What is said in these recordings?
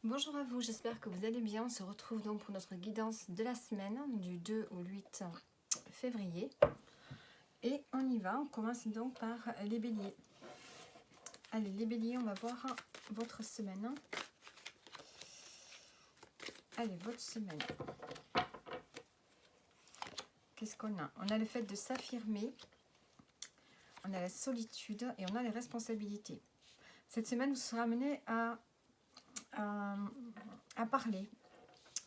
Bonjour à vous, j'espère que vous allez bien. On se retrouve donc pour notre guidance de la semaine du 2 au 8 février. Et on y va, on commence donc par les béliers. Allez, les béliers, on va voir votre semaine. Allez, votre semaine. Qu'est-ce qu'on a? On a le fait de s'affirmer, on a la solitude et on a les responsabilités. Cette semaine, vous serez amené à parler,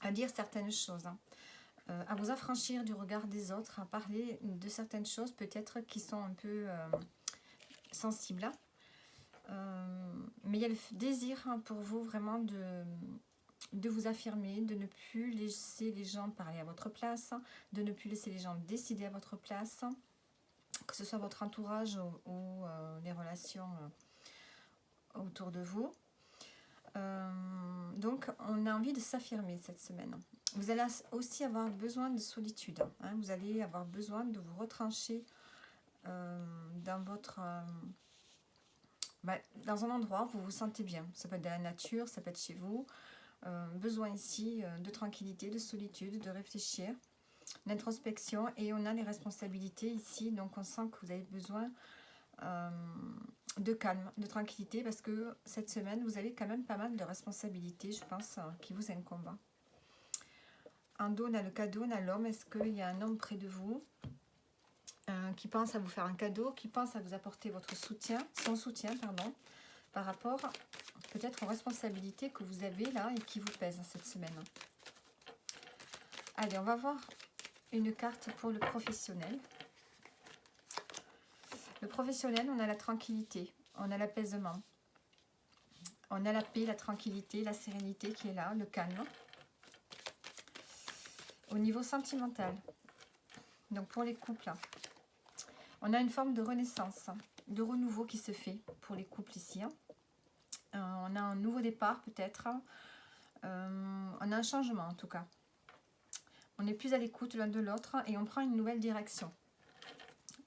à dire certaines choses, à vous affranchir du regard des autres, à parler de certaines choses peut-être qui sont un peu sensibles. Mais il y a le désir pour vous vraiment de vous affirmer, de ne plus laisser les gens parler à votre place, de ne plus laisser les gens décider à votre place, que ce soit votre entourage ou les relations autour de vous. Donc on a envie de s'affirmer cette semaine. Vous allez aussi avoir besoin de solitude, hein. Vous allez avoir besoin de vous retrancher dans votre dans un endroit où vous vous sentez bien. Ça peut être dans la nature, ça peut être chez vous. Besoin ici de tranquillité, de solitude, de réfléchir, d'introspection. Et on a les responsabilités ici, donc on sent que vous avez besoin de calme, de tranquillité, parce que cette semaine, vous avez quand même pas mal de responsabilités, je pense, qui vous incombent. En dos, on a le cadeau, on a l'homme. Est-ce qu'il y a un homme près de vous qui pense à vous faire un cadeau, qui pense à vous apporter votre soutien, son soutien, pardon, par rapport peut-être aux responsabilités que vous avez là et qui vous pèsent cette semaine. Allez, on va voir une carte pour le professionnel. Le professionnel, on a la tranquillité, on a l'apaisement, on a la paix, la tranquillité, la sérénité qui est là, le calme. Au niveau sentimental, donc pour les couples, on a une forme de renaissance, de renouveau qui se fait pour les couples ici. On a un nouveau départ peut-être, on a un changement en tout cas. On est plus à l'écoute l'un de l'autre et on prend une nouvelle direction.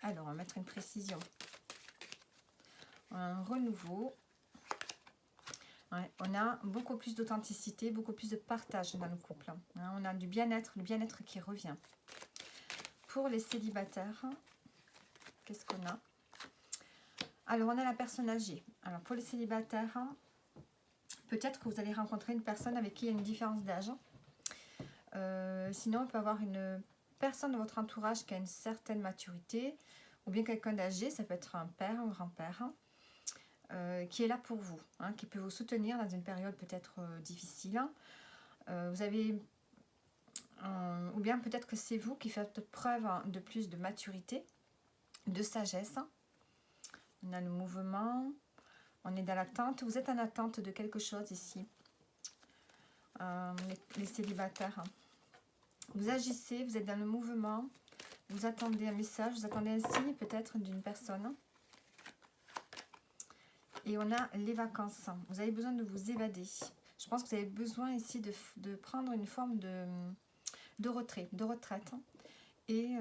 Alors, on va mettre une précision. Un renouveau. Ouais, on a beaucoup plus d'authenticité, beaucoup plus de partage dans le couple. On a du bien-être, le bien-être qui revient. Pour les célibataires, qu'est-ce qu'on a? Alors, on a la personne âgée. Alors, pour les célibataires, peut-être que vous allez rencontrer une personne avec qui il y a une différence d'âge. Sinon, il peut y avoir une personne de votre entourage qui a une certaine maturité, ou bien quelqu'un d'âgé, ça peut être un père, un grand-père, qui est là pour vous, qui peut vous soutenir dans une période peut-être difficile. Vous avez, ou bien peut-être que c'est vous qui faites preuve de plus de maturité, de sagesse. On a le mouvement, on est dans l'attente, vous êtes en attente de quelque chose ici, les célibataires. Vous agissez, vous êtes dans le mouvement, vous attendez un message, vous attendez un signe peut-être d'une personne. Et on a les vacances. Vous avez besoin de vous évader. Je pense que vous avez besoin ici de prendre une forme de retrait, de retraite. Et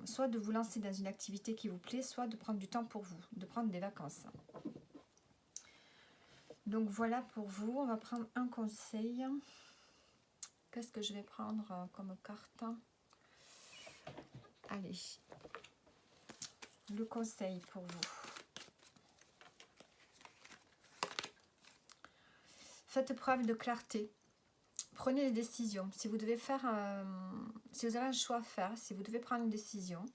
soit de vous lancer dans une activité qui vous plaît, soit de prendre du temps pour vous, de prendre des vacances. Donc voilà pour vous. On va prendre un conseil. Qu'est-ce que je vais prendre comme carte? Allez. Le conseil pour vous. Faites preuve de clarté. Prenez des décisions. Si vous devez faire, si vous avez un choix à faire, si vous devez prendre une décision,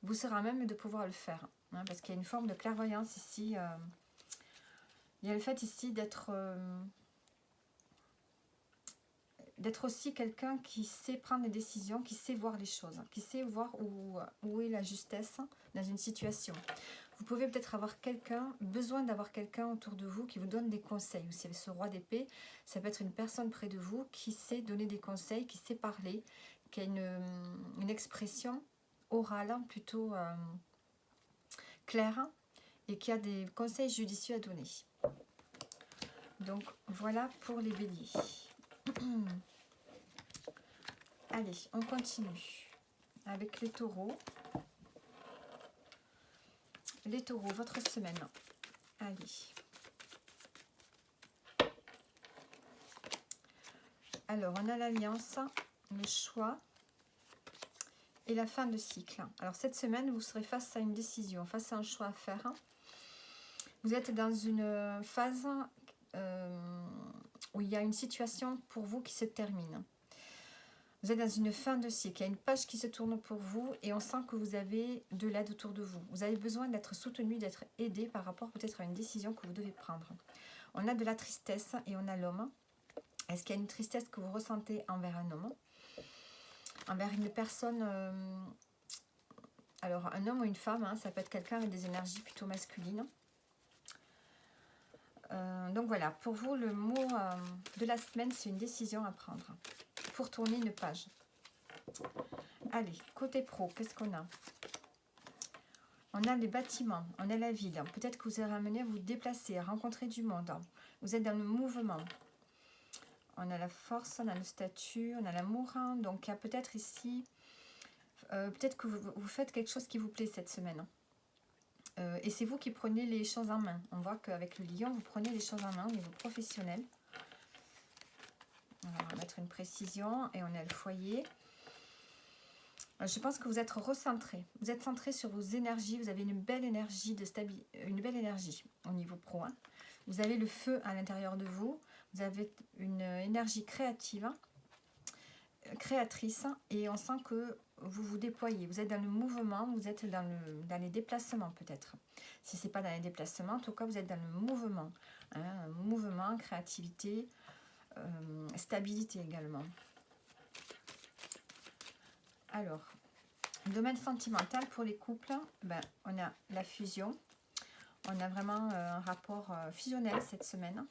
vous serez à même de pouvoir le faire. Parce qu'il y a une forme de clairvoyance ici. Il y a le fait ici d'être aussi quelqu'un qui sait prendre des décisions, qui sait voir les choses, qui sait voir où est la justesse dans une situation. Vous pouvez peut-être avoir besoin d'avoir quelqu'un autour de vous qui vous donne des conseils. Vous savez, ce roi d'épée, ça peut être une personne près de vous qui sait donner des conseils, qui sait parler, qui a une expression orale plutôt claire et qui a des conseils judicieux à donner. Donc voilà pour les béliers. Allez, on continue avec les taureaux. Les taureaux, votre semaine. Allez. Alors, on a l'alliance, le choix et la fin de cycle. Alors, cette semaine, vous serez face à une décision, face à un choix à faire. Vous êtes dans une phase où il y a une situation pour vous qui se termine. Vous êtes dans une fin de cycle, il y a une page qui se tourne pour vous et on sent que vous avez de l'aide autour de vous. Vous avez besoin d'être soutenu, d'être aidé par rapport peut-être à une décision que vous devez prendre. On a de la tristesse et on a l'homme. Est-ce qu'il y a une tristesse que vous ressentez envers un homme? Envers une personne, alors un homme ou une femme, ça peut être quelqu'un avec des énergies plutôt masculines. Donc voilà, pour vous, le mot de la semaine, c'est une décision à prendre pour tourner une page. Allez, côté pro, qu'est-ce qu'on a? On a les bâtiments, on a la ville. Peut-être que vous serez amené à vous déplacer, à rencontrer du monde. Vous êtes dans le mouvement. On a la force, on a le statut, on a l'amour. Donc il y a peut-être ici, peut-être que vous faites quelque chose qui vous plaît cette semaine. Et c'est vous qui prenez les choses en main. On voit qu'avec le lion, vous prenez les choses en main au niveau professionnel. On va mettre une précision et on a le foyer. Je pense que vous êtes recentré. Vous êtes centré sur vos énergies. Vous avez une belle énergie de stabilité, une belle énergie au niveau pro. Vous avez le feu à l'intérieur de vous. Vous avez une énergie créative, créatrice, et on sent que vous vous déployez. Vous êtes dans le mouvement. Vous êtes dans les déplacements peut-être. Si ce n'est pas dans les déplacements, en tout cas, vous êtes dans le mouvement. Mouvement, créativité, stabilité également. Alors, domaine sentimental pour les couples, on a la fusion. On a vraiment un rapport fusionnel cette semaine.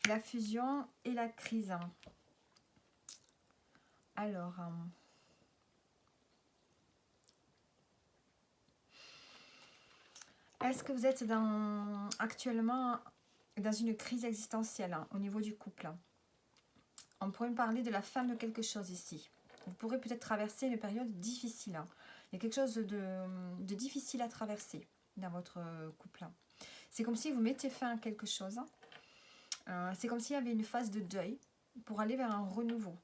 La fusion et la crise. Alors, est-ce que vous êtes actuellement dans une crise existentielle au niveau du couple? On pourrait parler de la fin de quelque chose ici. Vous pourrez peut-être traverser une période difficile. Il y a quelque chose de difficile à traverser dans votre couple. C'est comme si vous mettez fin à quelque chose. C'est comme s'il y avait une phase de deuil pour aller vers un renouveau,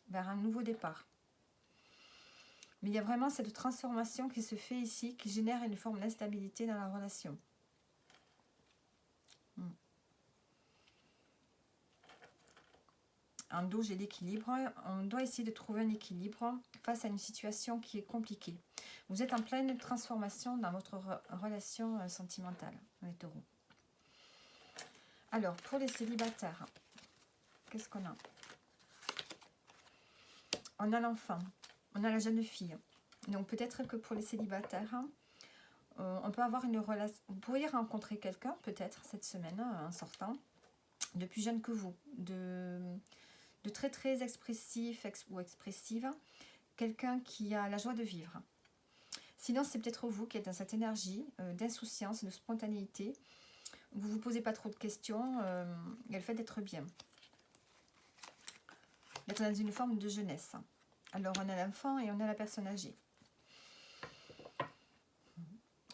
vers un nouveau départ. Mais il y a vraiment cette transformation qui se fait ici, qui génère une forme d'instabilité dans la relation. En dos, j'ai l'équilibre. On doit essayer de trouver un équilibre face à une situation qui est compliquée. Vous êtes en pleine transformation dans votre relation sentimentale, les taureaux. Alors, pour les célibataires, qu'est-ce qu'on a? On a l'enfant, on a la jeune fille. Donc, peut-être que pour les célibataires, on peut avoir une relation. Vous pourriez rencontrer quelqu'un, peut-être, cette semaine, en sortant, de plus jeune que vous, de très très expressif ou expressive, quelqu'un qui a la joie de vivre. Sinon, c'est peut-être vous qui êtes dans cette énergie d'insouciance, de spontanéité. Vous ne vous posez pas trop de questions, il y a le fait d'être bien. D'être dans une forme de jeunesse. Alors, on a l'enfant et on a la personne âgée.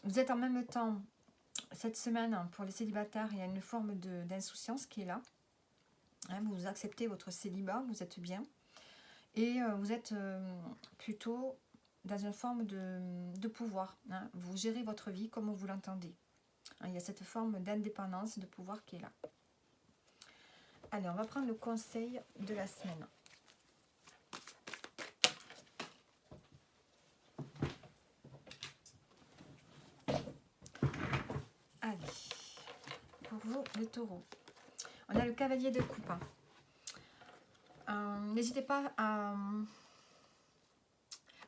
Vous êtes en même temps, cette semaine, pour les célibataires, il y a une forme d'insouciance qui est là. Vous acceptez votre célibat, vous êtes bien. Et vous êtes plutôt dans une forme de pouvoir. Vous gérez votre vie comme vous l'entendez. Il y a cette forme d'indépendance, de pouvoir qui est là. Allez, on va prendre le conseil de la semaine. Allez, pour vous, les taureaux. On a le cavalier de coupe. N'hésitez pas à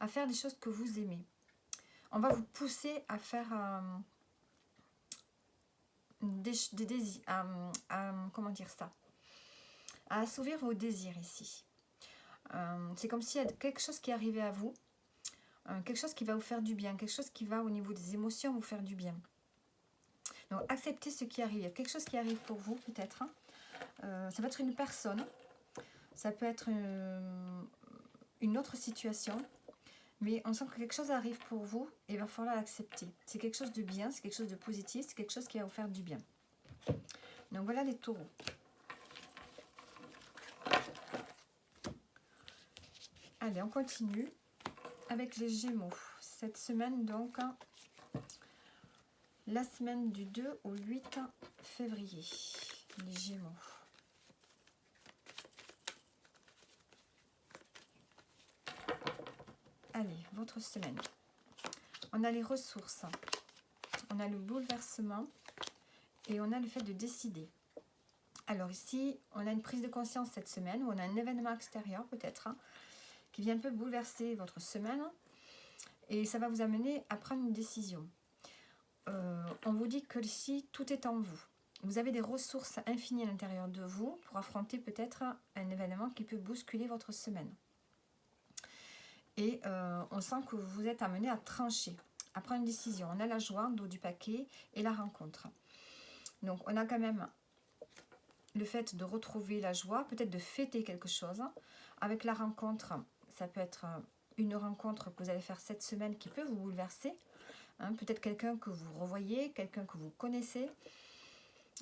faire des choses que vous aimez. On va vous pousser à faire des désirs, comment dire ça, à assouvir vos désirs ici. C'est comme s'il y a quelque chose qui est arrivé à vous, quelque chose qui va vous faire du bien, quelque chose qui va au niveau des émotions vous faire du bien. Donc acceptez ce qui arrive. Il y a quelque chose qui arrive pour vous peut-être. Ça peut être une personne, ça peut être une autre situation, mais on sent que quelque chose arrive pour vous et il va falloir l'accepter. C'est quelque chose de bien, c'est quelque chose de positif, c'est quelque chose qui va vous faire du bien. Donc voilà les taureaux. Allez, on continue avec les Gémeaux. Cette semaine, donc, la semaine du 2 au 8 février. Les Gémeaux. Allez, votre semaine. On a les ressources, on a le bouleversement et on a le fait de décider. Alors ici, on a une prise de conscience cette semaine, ou on a un événement extérieur peut-être, qui vient un peu bouleverser votre semaine. Et ça va vous amener à prendre une décision. On vous dit que ici, tout est en vous. Vous avez des ressources infinies à l'intérieur de vous pour affronter peut-être un événement qui peut bousculer votre semaine. Et on sent que vous êtes amené à trancher, à prendre une décision. On a la joie, en dos du paquet, et la rencontre. Donc on a quand même le fait de retrouver la joie, peut-être de fêter quelque chose. Avec la rencontre, ça peut être une rencontre que vous allez faire cette semaine qui peut vous bouleverser. Peut-être quelqu'un que vous revoyez, quelqu'un que vous connaissez.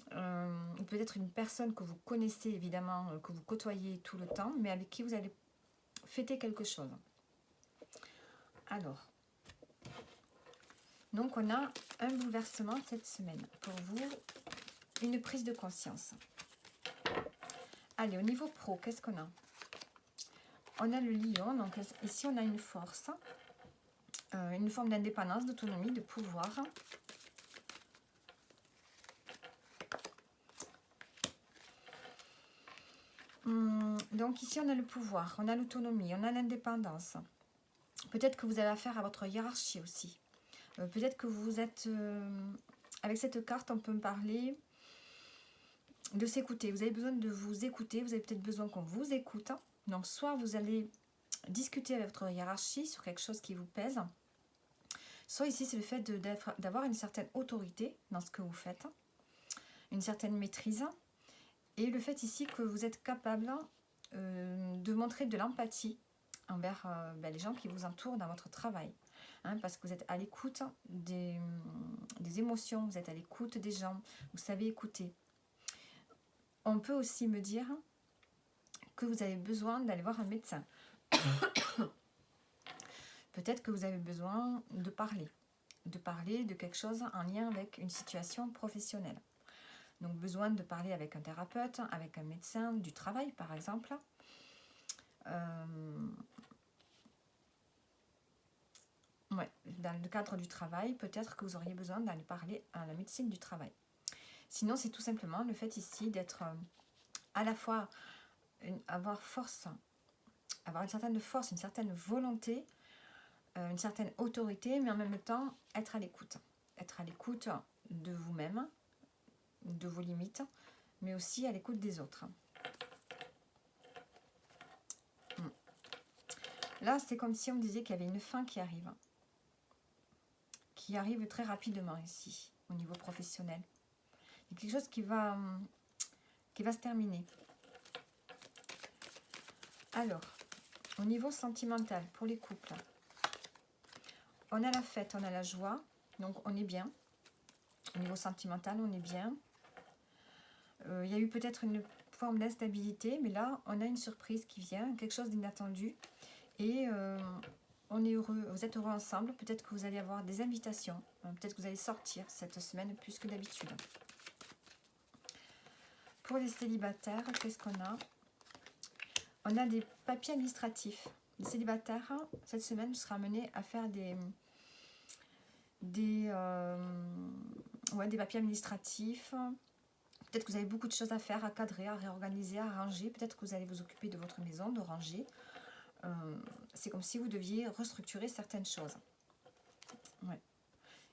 Peut-être une personne que vous connaissez évidemment, que vous côtoyez tout le temps, mais avec qui vous allez fêter quelque chose. Alors, donc on a un bouleversement cette semaine. Pour vous, une prise de conscience. Allez, au niveau pro, qu'est-ce qu'on a? On a le lion, donc ici on a une force, une forme d'indépendance, d'autonomie, de pouvoir. Donc ici on a le pouvoir, on a l'autonomie, on a l'indépendance. Peut-être que vous avez affaire à votre hiérarchie aussi. Peut-être que vous êtes... avec cette carte, on peut me parler de s'écouter. Vous avez besoin de vous écouter. Vous avez peut-être besoin qu'on vous écoute. Donc, soit vous allez discuter avec votre hiérarchie sur quelque chose qui vous pèse. Soit ici, c'est le fait d'avoir une certaine autorité dans ce que vous faites. Une certaine maîtrise. Et le fait ici que vous êtes capable de montrer de l'empathie envers les gens qui vous entourent dans votre travail. Parce que vous êtes à l'écoute des émotions, vous êtes à l'écoute des gens, vous savez écouter. On peut aussi me dire que vous avez besoin d'aller voir un médecin. Peut-être que vous avez besoin de parler de quelque chose en lien avec une situation professionnelle. Donc besoin de parler avec un thérapeute, avec un médecin du travail par exemple. Ouais, dans le cadre du travail, peut-être que vous auriez besoin d'aller parler à la médecine du travail. Sinon, c'est tout simplement le fait ici d'être à la fois avoir une certaine force, une certaine volonté, une certaine autorité, mais en même temps être à l'écoute. Être à l'écoute de vous-même, de vos limites, mais aussi à l'écoute des autres. Là, c'est comme si on me disait qu'il y avait une fin qui arrive très rapidement ici, au niveau professionnel. Il y a quelque chose qui va se terminer. Alors, au niveau sentimental, pour les couples, on a la fête, on a la joie, donc on est bien. Au niveau sentimental, on est bien. Il y a eu peut-être une forme d'instabilité, mais là, on a une surprise qui vient, quelque chose d'inattendu. Et on est heureux, vous êtes heureux ensemble. Peut-être que vous allez avoir des invitations. Peut-être que vous allez sortir cette semaine plus que d'habitude. Pour les célibataires, qu'est-ce qu'on a? On a des papiers administratifs. Les célibataires, cette semaine, vous serez amenés à faire des papiers administratifs. Peut-être que vous avez beaucoup de choses à faire, à cadrer, à réorganiser, à ranger. Peut-être que vous allez vous occuper de votre maison, de ranger. C'est comme si vous deviez restructurer certaines choses. Ouais.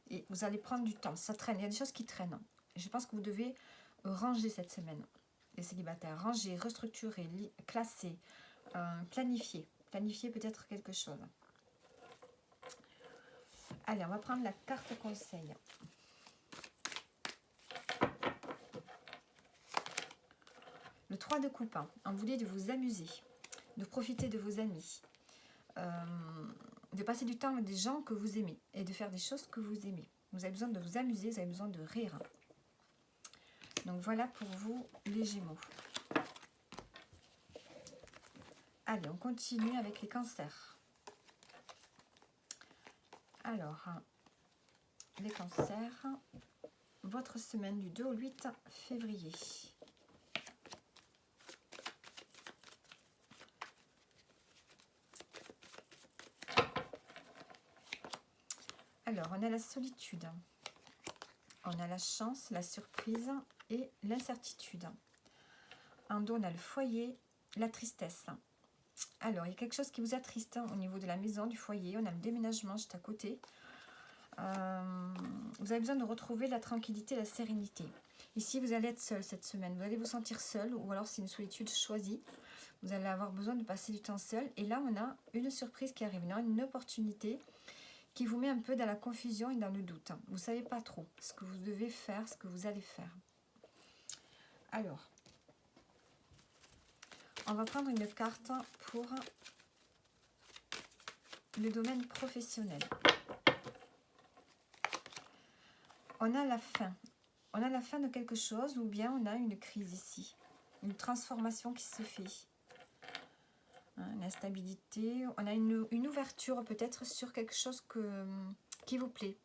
Et vous allez prendre du temps. Ça traîne. Il y a des choses qui traînent. Et je pense que vous devez ranger cette semaine. Les célibataires, ranger, restructurer, classer, planifier. Planifier peut-être quelque chose. Allez, on va prendre la carte conseil. Le 3 de coupe. On vous dit de vous amuser, de profiter de vos amis, de passer du temps avec des gens que vous aimez et de faire des choses que vous aimez. Vous avez besoin de vous amuser, vous avez besoin de rire. Donc voilà pour vous les Gémeaux. Allez, on continue avec les cancers. Alors, les cancers, votre semaine du 2 au 8 février. Alors, on a la solitude, on a la chance, la surprise et l'incertitude. En dos, on a le foyer, la tristesse. Alors, il y a quelque chose qui vous attriste au niveau de la maison, du foyer. On a le déménagement juste à côté. Vous avez besoin de retrouver la tranquillité, la sérénité. Ici, vous allez être seul cette semaine. Vous allez vous sentir seul ou alors c'est une solitude choisie. Vous allez avoir besoin de passer du temps seul. Et là, on a une surprise qui arrive, une opportunité qui vous met un peu dans la confusion et dans le doute. Vous ne savez pas trop ce que vous devez faire, ce que vous allez faire. Alors, on va prendre une carte pour le domaine professionnel. On a la fin. On a la fin de quelque chose ou bien on a une crise ici. Une transformation qui se fait. L'instabilité. On a une ouverture peut-être sur quelque chose qui vous plaît,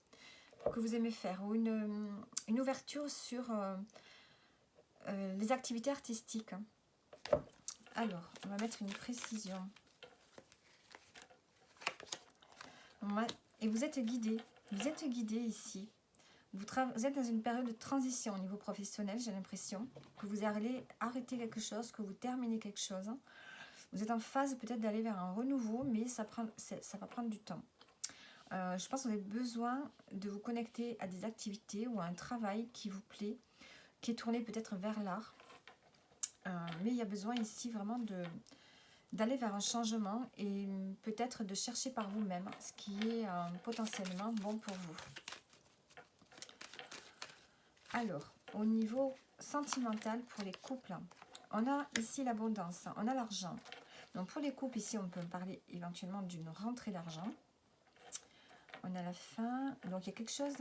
que vous aimez faire. Ou une ouverture sur les activités artistiques. Alors, on va mettre une précision. Et vous êtes guidé. Vous êtes guidé ici. Vous êtes dans une période de transition au niveau professionnel, j'ai l'impression. Que vous allez arrêter quelque chose, que vous terminez quelque chose. Vous êtes en phase peut-être d'aller vers un renouveau, mais ça va prendre du temps. Je pense que vous avez besoin de vous connecter à des activités ou à un travail qui vous plaît, qui est tourné peut-être vers l'art. Mais il y a besoin ici vraiment d'aller vers un changement et peut-être de chercher par vous-même ce qui est potentiellement bon pour vous. Alors, au niveau sentimental pour les couples, on a ici l'abondance, on a l'argent. Donc pour les couples, ici, on peut parler éventuellement d'une rentrée d'argent. On a la fin. Donc il y a quelque chose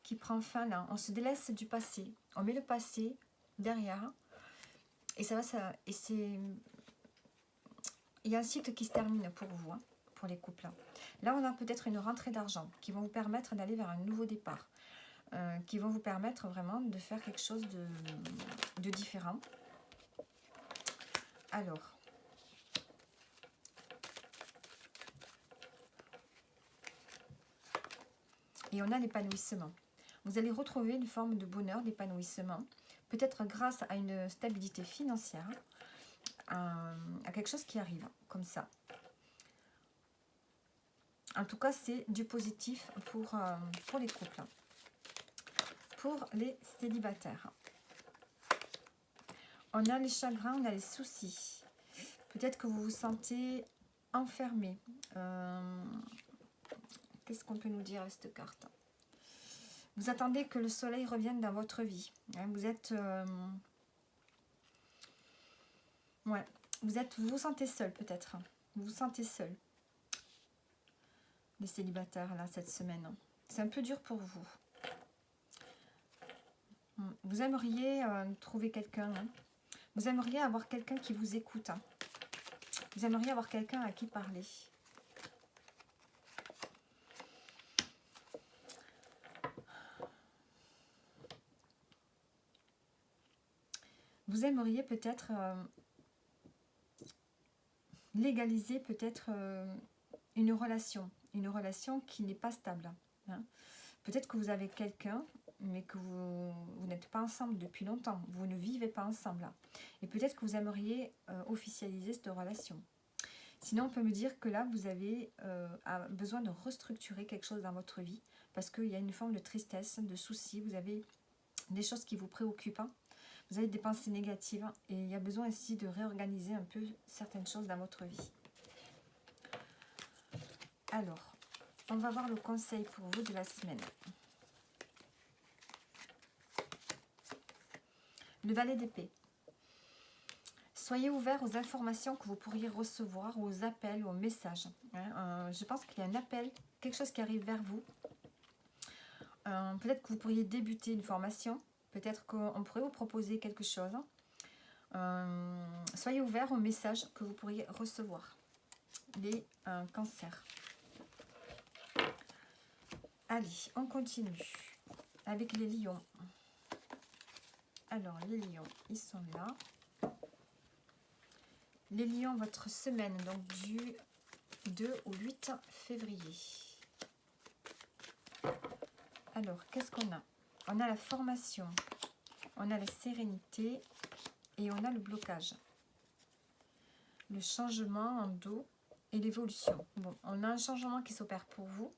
qui prend fin là. On se délaisse du passé. On met le passé derrière. Et il y a un cycle qui se termine pour vous, pour les couples. Là, on a peut-être une rentrée d'argent qui vont vous permettre d'aller vers un nouveau départ. Qui vont vous permettre vraiment de faire quelque chose de différent. Alors, et on a l'épanouissement. Vous allez retrouver une forme de bonheur, d'épanouissement, peut-être grâce à une stabilité financière, à quelque chose qui arrive comme ça. En tout cas, c'est du positif pour les couples. Pour les célibataires, on a les chagrins, on a les soucis. Peut-être que vous vous sentez enfermé. Qu'est-ce qu'on peut nous dire avec cette carte? Vous attendez que le soleil revienne dans votre vie. Vous êtes... vous vous sentez seul peut-être. Vous vous sentez seul. Les célibataires là cette semaine. C'est un peu dur pour vous. Vous aimeriez trouver quelqu'un. Vous aimeriez avoir quelqu'un qui vous écoute. Vous aimeriez avoir quelqu'un à qui parler. Vous aimeriez peut-être légaliser peut-être une relation qui n'est pas stable. Peut-être que vous avez quelqu'un, mais que vous n'êtes pas ensemble depuis longtemps. Vous ne vivez pas ensemble. Et peut-être que vous aimeriez officialiser cette relation. Sinon, on peut me dire que là, vous avez besoin de restructurer quelque chose dans votre vie parce qu'il y a une forme de tristesse, de soucis. Vous avez des choses qui vous préoccupent. Vous avez des pensées négatives et il y a besoin ici de réorganiser un peu certaines choses dans votre vie. Alors, on va voir le conseil pour vous de la semaine. Le valet d'épée. Soyez ouvert aux informations que vous pourriez recevoir, aux appels, aux messages. Je pense qu'il y a un appel, quelque chose qui arrive vers vous. Peut-être que vous pourriez débuter une formation. Peut-être qu'on pourrait vous proposer quelque chose. Soyez ouverts aux messages que vous pourriez recevoir. Les cancers. Allez, on continue avec les lions. Alors, les lions, ils sont là. Les lions, votre semaine, donc du 2 au 8 février. Alors, qu'est-ce qu'on a? On a la formation, on a la sérénité et on a le blocage. Le changement en dos et l'évolution. Bon, on a un changement qui s'opère pour vous.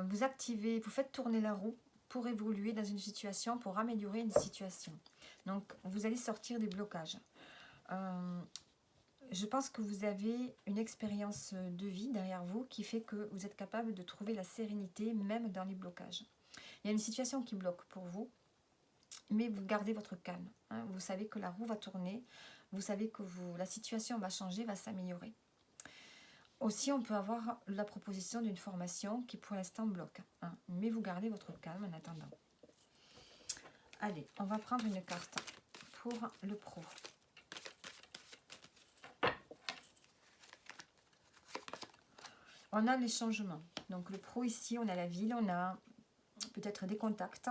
Vous activez, vous faites tourner la roue pour évoluer dans une situation, pour améliorer une situation. Donc, vous allez sortir des blocages. Je pense que vous avez une expérience de vie derrière vous qui fait que vous êtes capable de trouver la sérénité même dans les blocages. Il y a une situation qui bloque pour vous, mais vous gardez votre calme. Hein. Vous savez que la roue va tourner, vous savez que la situation va changer, va s'améliorer. Aussi, on peut avoir la proposition d'une formation qui pour l'instant bloque. Hein, mais vous gardez votre calme en attendant. Allez, on va prendre une carte pour le pro. On a les changements. Donc le pro ici, on a la ville, on a peut-être des contacts,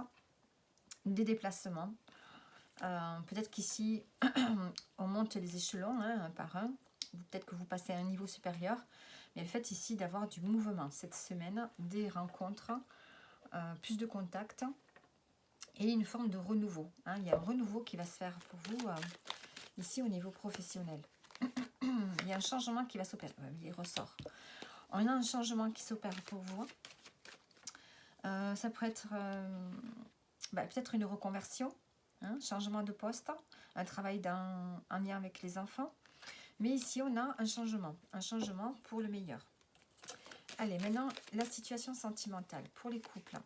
des déplacements. Peut-être qu'ici, on monte les échelons hein, un par un. Peut-être que vous passez à un niveau supérieur. Mais le fait ici d'avoir du mouvement cette semaine, des rencontres, plus de contacts et une forme de renouveau. Hein. Il y a un renouveau qui va se faire pour vous ici au niveau professionnel. Il y a un changement qui va s'opérer. Il ressort. On a un changement qui s'opère pour vous. Ça peut être peut-être une reconversion, hein, changement de poste, un travail en lien avec les enfants. Mais ici, on a un changement pour le meilleur. Allez, maintenant, la situation sentimentale pour les couples.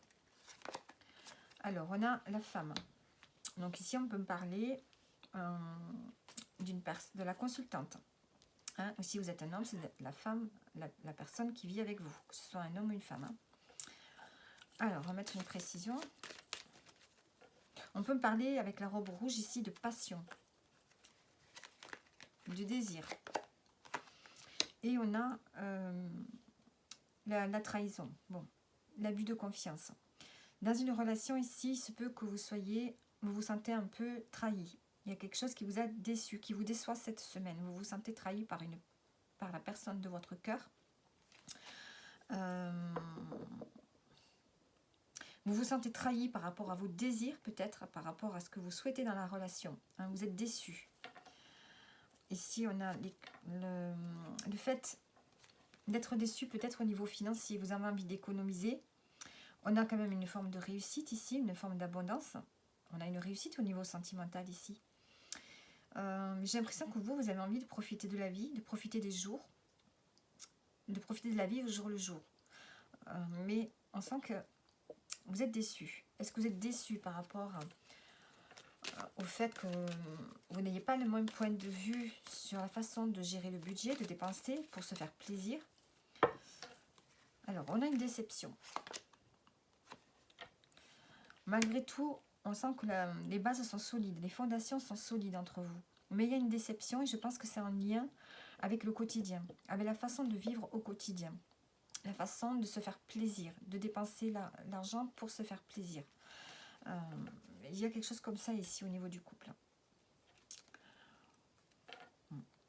Alors, on a la femme. Donc ici, on peut me parler de la consultante. Hein, ou si vous êtes un homme, c'est la femme, la personne qui vit avec vous, que ce soit un homme ou une femme. Hein. Alors, on va mettre une précision. On peut me parler avec la robe rouge ici de passion, de désir. Et on a la trahison, bon, l'abus de confiance. Dans une relation ici, il se peut que vous vous sentez un peu trahi. Il y a quelque chose qui vous a déçu, qui vous déçoit cette semaine. Vous vous sentez trahi par la personne de votre cœur. Vous vous sentez trahi par rapport à vos désirs, peut-être, par rapport à ce que vous souhaitez dans la relation. Hein, vous êtes déçu. Ici, on a le fait d'être déçu, peut-être au niveau financier. Vous avez envie d'économiser. On a quand même une forme de réussite ici, une forme d'abondance. On a une réussite au niveau sentimental ici. J'ai l'impression que vous avez envie de profiter de la vie, de profiter des jours, de profiter de la vie au jour le jour. Mais on sent que vous êtes déçu. Est-ce que vous êtes déçu par rapport au fait que vous n'ayez pas le même point de vue sur la façon de gérer le budget, de dépenser pour se faire plaisir? Alors, on a une déception. Malgré tout, on sent que les bases sont solides, les fondations sont solides entre vous. Mais il y a une déception et je pense que c'est en lien avec le quotidien, avec la façon de vivre au quotidien. La façon de se faire plaisir, de dépenser l'argent pour se faire plaisir. Il y a quelque chose comme ça ici au niveau du couple.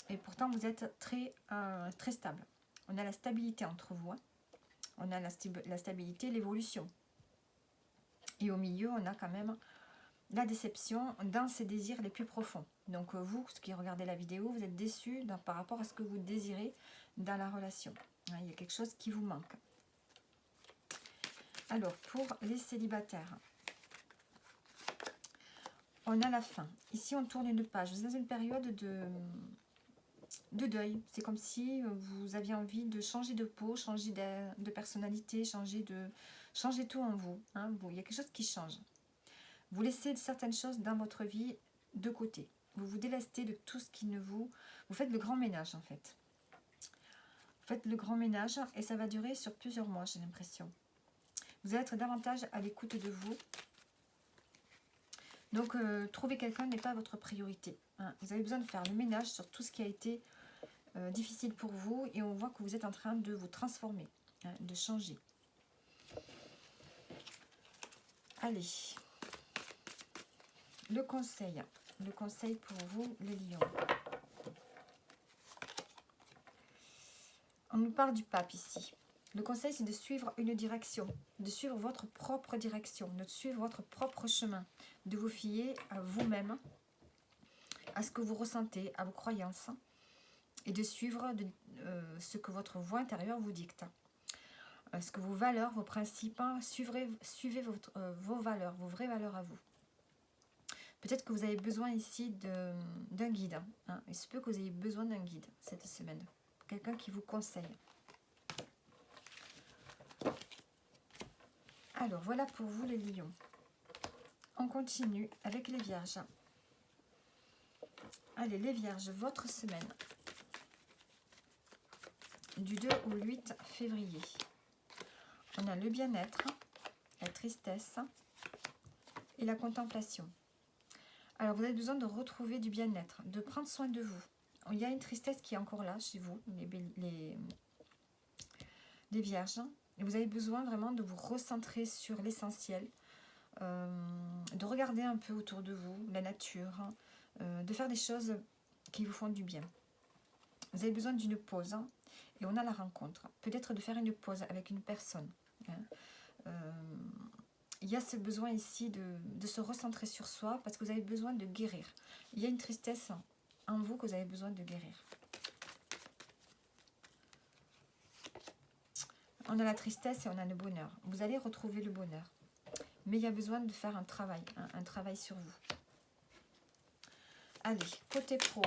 Et pourtant, vous êtes très stable. On a la stabilité entre vous. Hein. On a la stabilité, l'évolution. Et au milieu, on a quand même la déception dans ses désirs les plus profonds. Donc vous, qui regardez la vidéo, vous êtes déçus par rapport à ce que vous désirez dans la relation. Il y a quelque chose qui vous manque. Alors, pour les célibataires, on a la fin. Ici, on tourne une page. Vous êtes dans une période de deuil. C'est comme si vous aviez envie de changer de peau, changer de personnalité, changer tout en vous. Hein. Il y a quelque chose qui change. Vous laissez certaines choses dans votre vie de côté. Vous vous délestez de tout ce qui ne vous... Vous faites le grand ménage, en fait. Vous faites le grand ménage et ça va durer sur plusieurs mois, j'ai l'impression. Vous allez être davantage à l'écoute de vous. Donc, trouver quelqu'un n'est pas votre priorité. Hein. Vous avez besoin de faire le ménage sur tout ce qui a été difficile pour vous. Et on voit que vous êtes en train de vous transformer, hein, de changer. Allez. Le conseil. Le conseil pour vous, les lions. On nous parle du pape ici. Le conseil, c'est de suivre une direction, de suivre votre propre direction, de suivre votre propre chemin, de vous fier à vous-même, à ce que vous ressentez, à vos croyances, et de suivre ce que votre voix intérieure vous dicte. Ce que vos valeurs, vos principes, suivez vos valeurs, vos vraies valeurs à vous. Peut-être que vous avez besoin ici d'un guide. Hein. Il se peut que vous ayez besoin d'un guide cette semaine. Quelqu'un qui vous conseille. Alors, voilà pour vous les lions. On continue avec les vierges. Allez, les vierges, votre semaine. Du 2 au 8 février. On a le bien-être, la tristesse et la contemplation. Alors, vous avez besoin de retrouver du bien-être, de prendre soin de vous. Il y a une tristesse qui est encore là chez vous, les vierges. Et vous avez besoin vraiment de vous recentrer sur l'essentiel, de regarder un peu autour de vous, la nature, de faire des choses qui vous font du bien. Vous avez besoin d'une pause, et on a la rencontre. Peut-être de faire une pause avec une personne. Il y a ce besoin ici de se recentrer sur soi, parce que vous avez besoin de guérir. Il y a une tristesse en vous que vous avez besoin de guérir. On a la tristesse et on a le bonheur. Vous allez retrouver le bonheur. Mais il y a besoin de faire un travail sur vous. Allez, côté pro.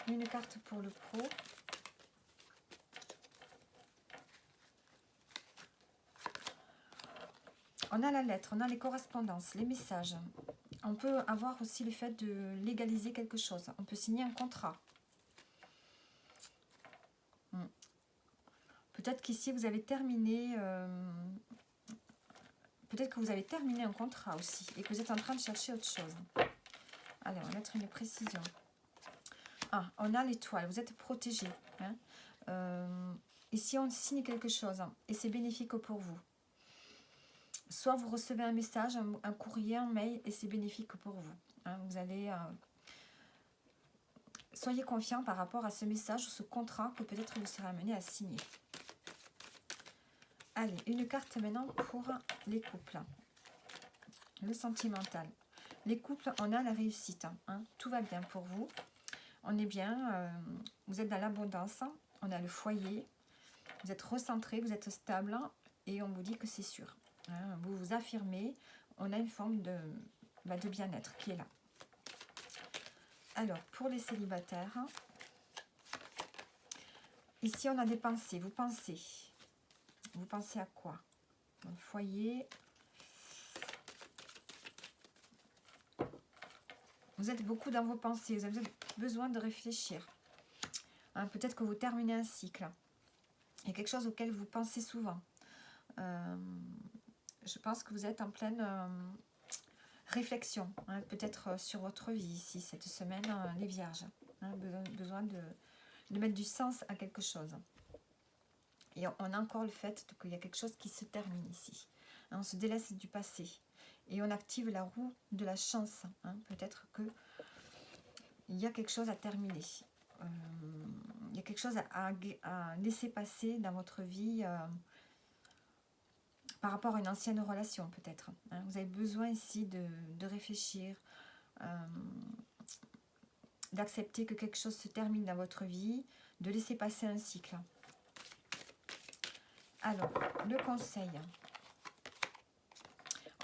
Une carte pour le pro. On a la lettre, on a les correspondances, les messages. On peut avoir aussi le fait de légaliser quelque chose. On peut signer un contrat. Peut-être qu'ici, vous avez terminé... peut-être que vous avez terminé un contrat aussi et que vous êtes en train de chercher autre chose. Allez, on va mettre une précision. Ah, on a l'étoile. Vous êtes protégé. Hein. Ici, on signe quelque chose et c'est bénéfique pour vous. Soit vous recevez un message, un courrier, un mail et c'est bénéfique pour vous. Hein. Vous allez... soyez confiant par rapport à ce message ou ce contrat que peut-être vous serez amené à signer. Allez, une carte maintenant pour les couples. Le sentimental. Les couples, on a la réussite. Hein. Tout va bien pour vous. On est bien. Vous êtes dans l'abondance. On a le foyer. Vous êtes recentré, vous êtes stable. Et on vous dit que c'est sûr. Hein. Vous vous affirmez. On a une forme de bien-être qui est là. Alors, pour les célibataires. Ici, on a des pensées. Vous pensez. Vous pensez à quoi? Dans le foyer. Vous êtes beaucoup dans vos pensées. Vous avez besoin de réfléchir. Hein, peut-être que vous terminez un cycle. Il y a quelque chose auquel vous pensez souvent. Je pense que vous êtes en pleine réflexion. Hein, peut-être sur votre vie ici, cette semaine, les vierges. Hein, besoin de mettre du sens à quelque chose. Et on a encore le fait qu'il y a quelque chose qui se termine ici. Hein, on se délaisse du passé. Et on active la roue de la chance. Hein. Peut-être qu'il y a quelque chose à terminer. Il y a quelque chose à laisser passer dans votre vie par rapport à une ancienne relation, peut-être. Hein. Vous avez besoin ici de réfléchir, d'accepter que quelque chose se termine dans votre vie, de laisser passer un cycle. Alors, le conseil.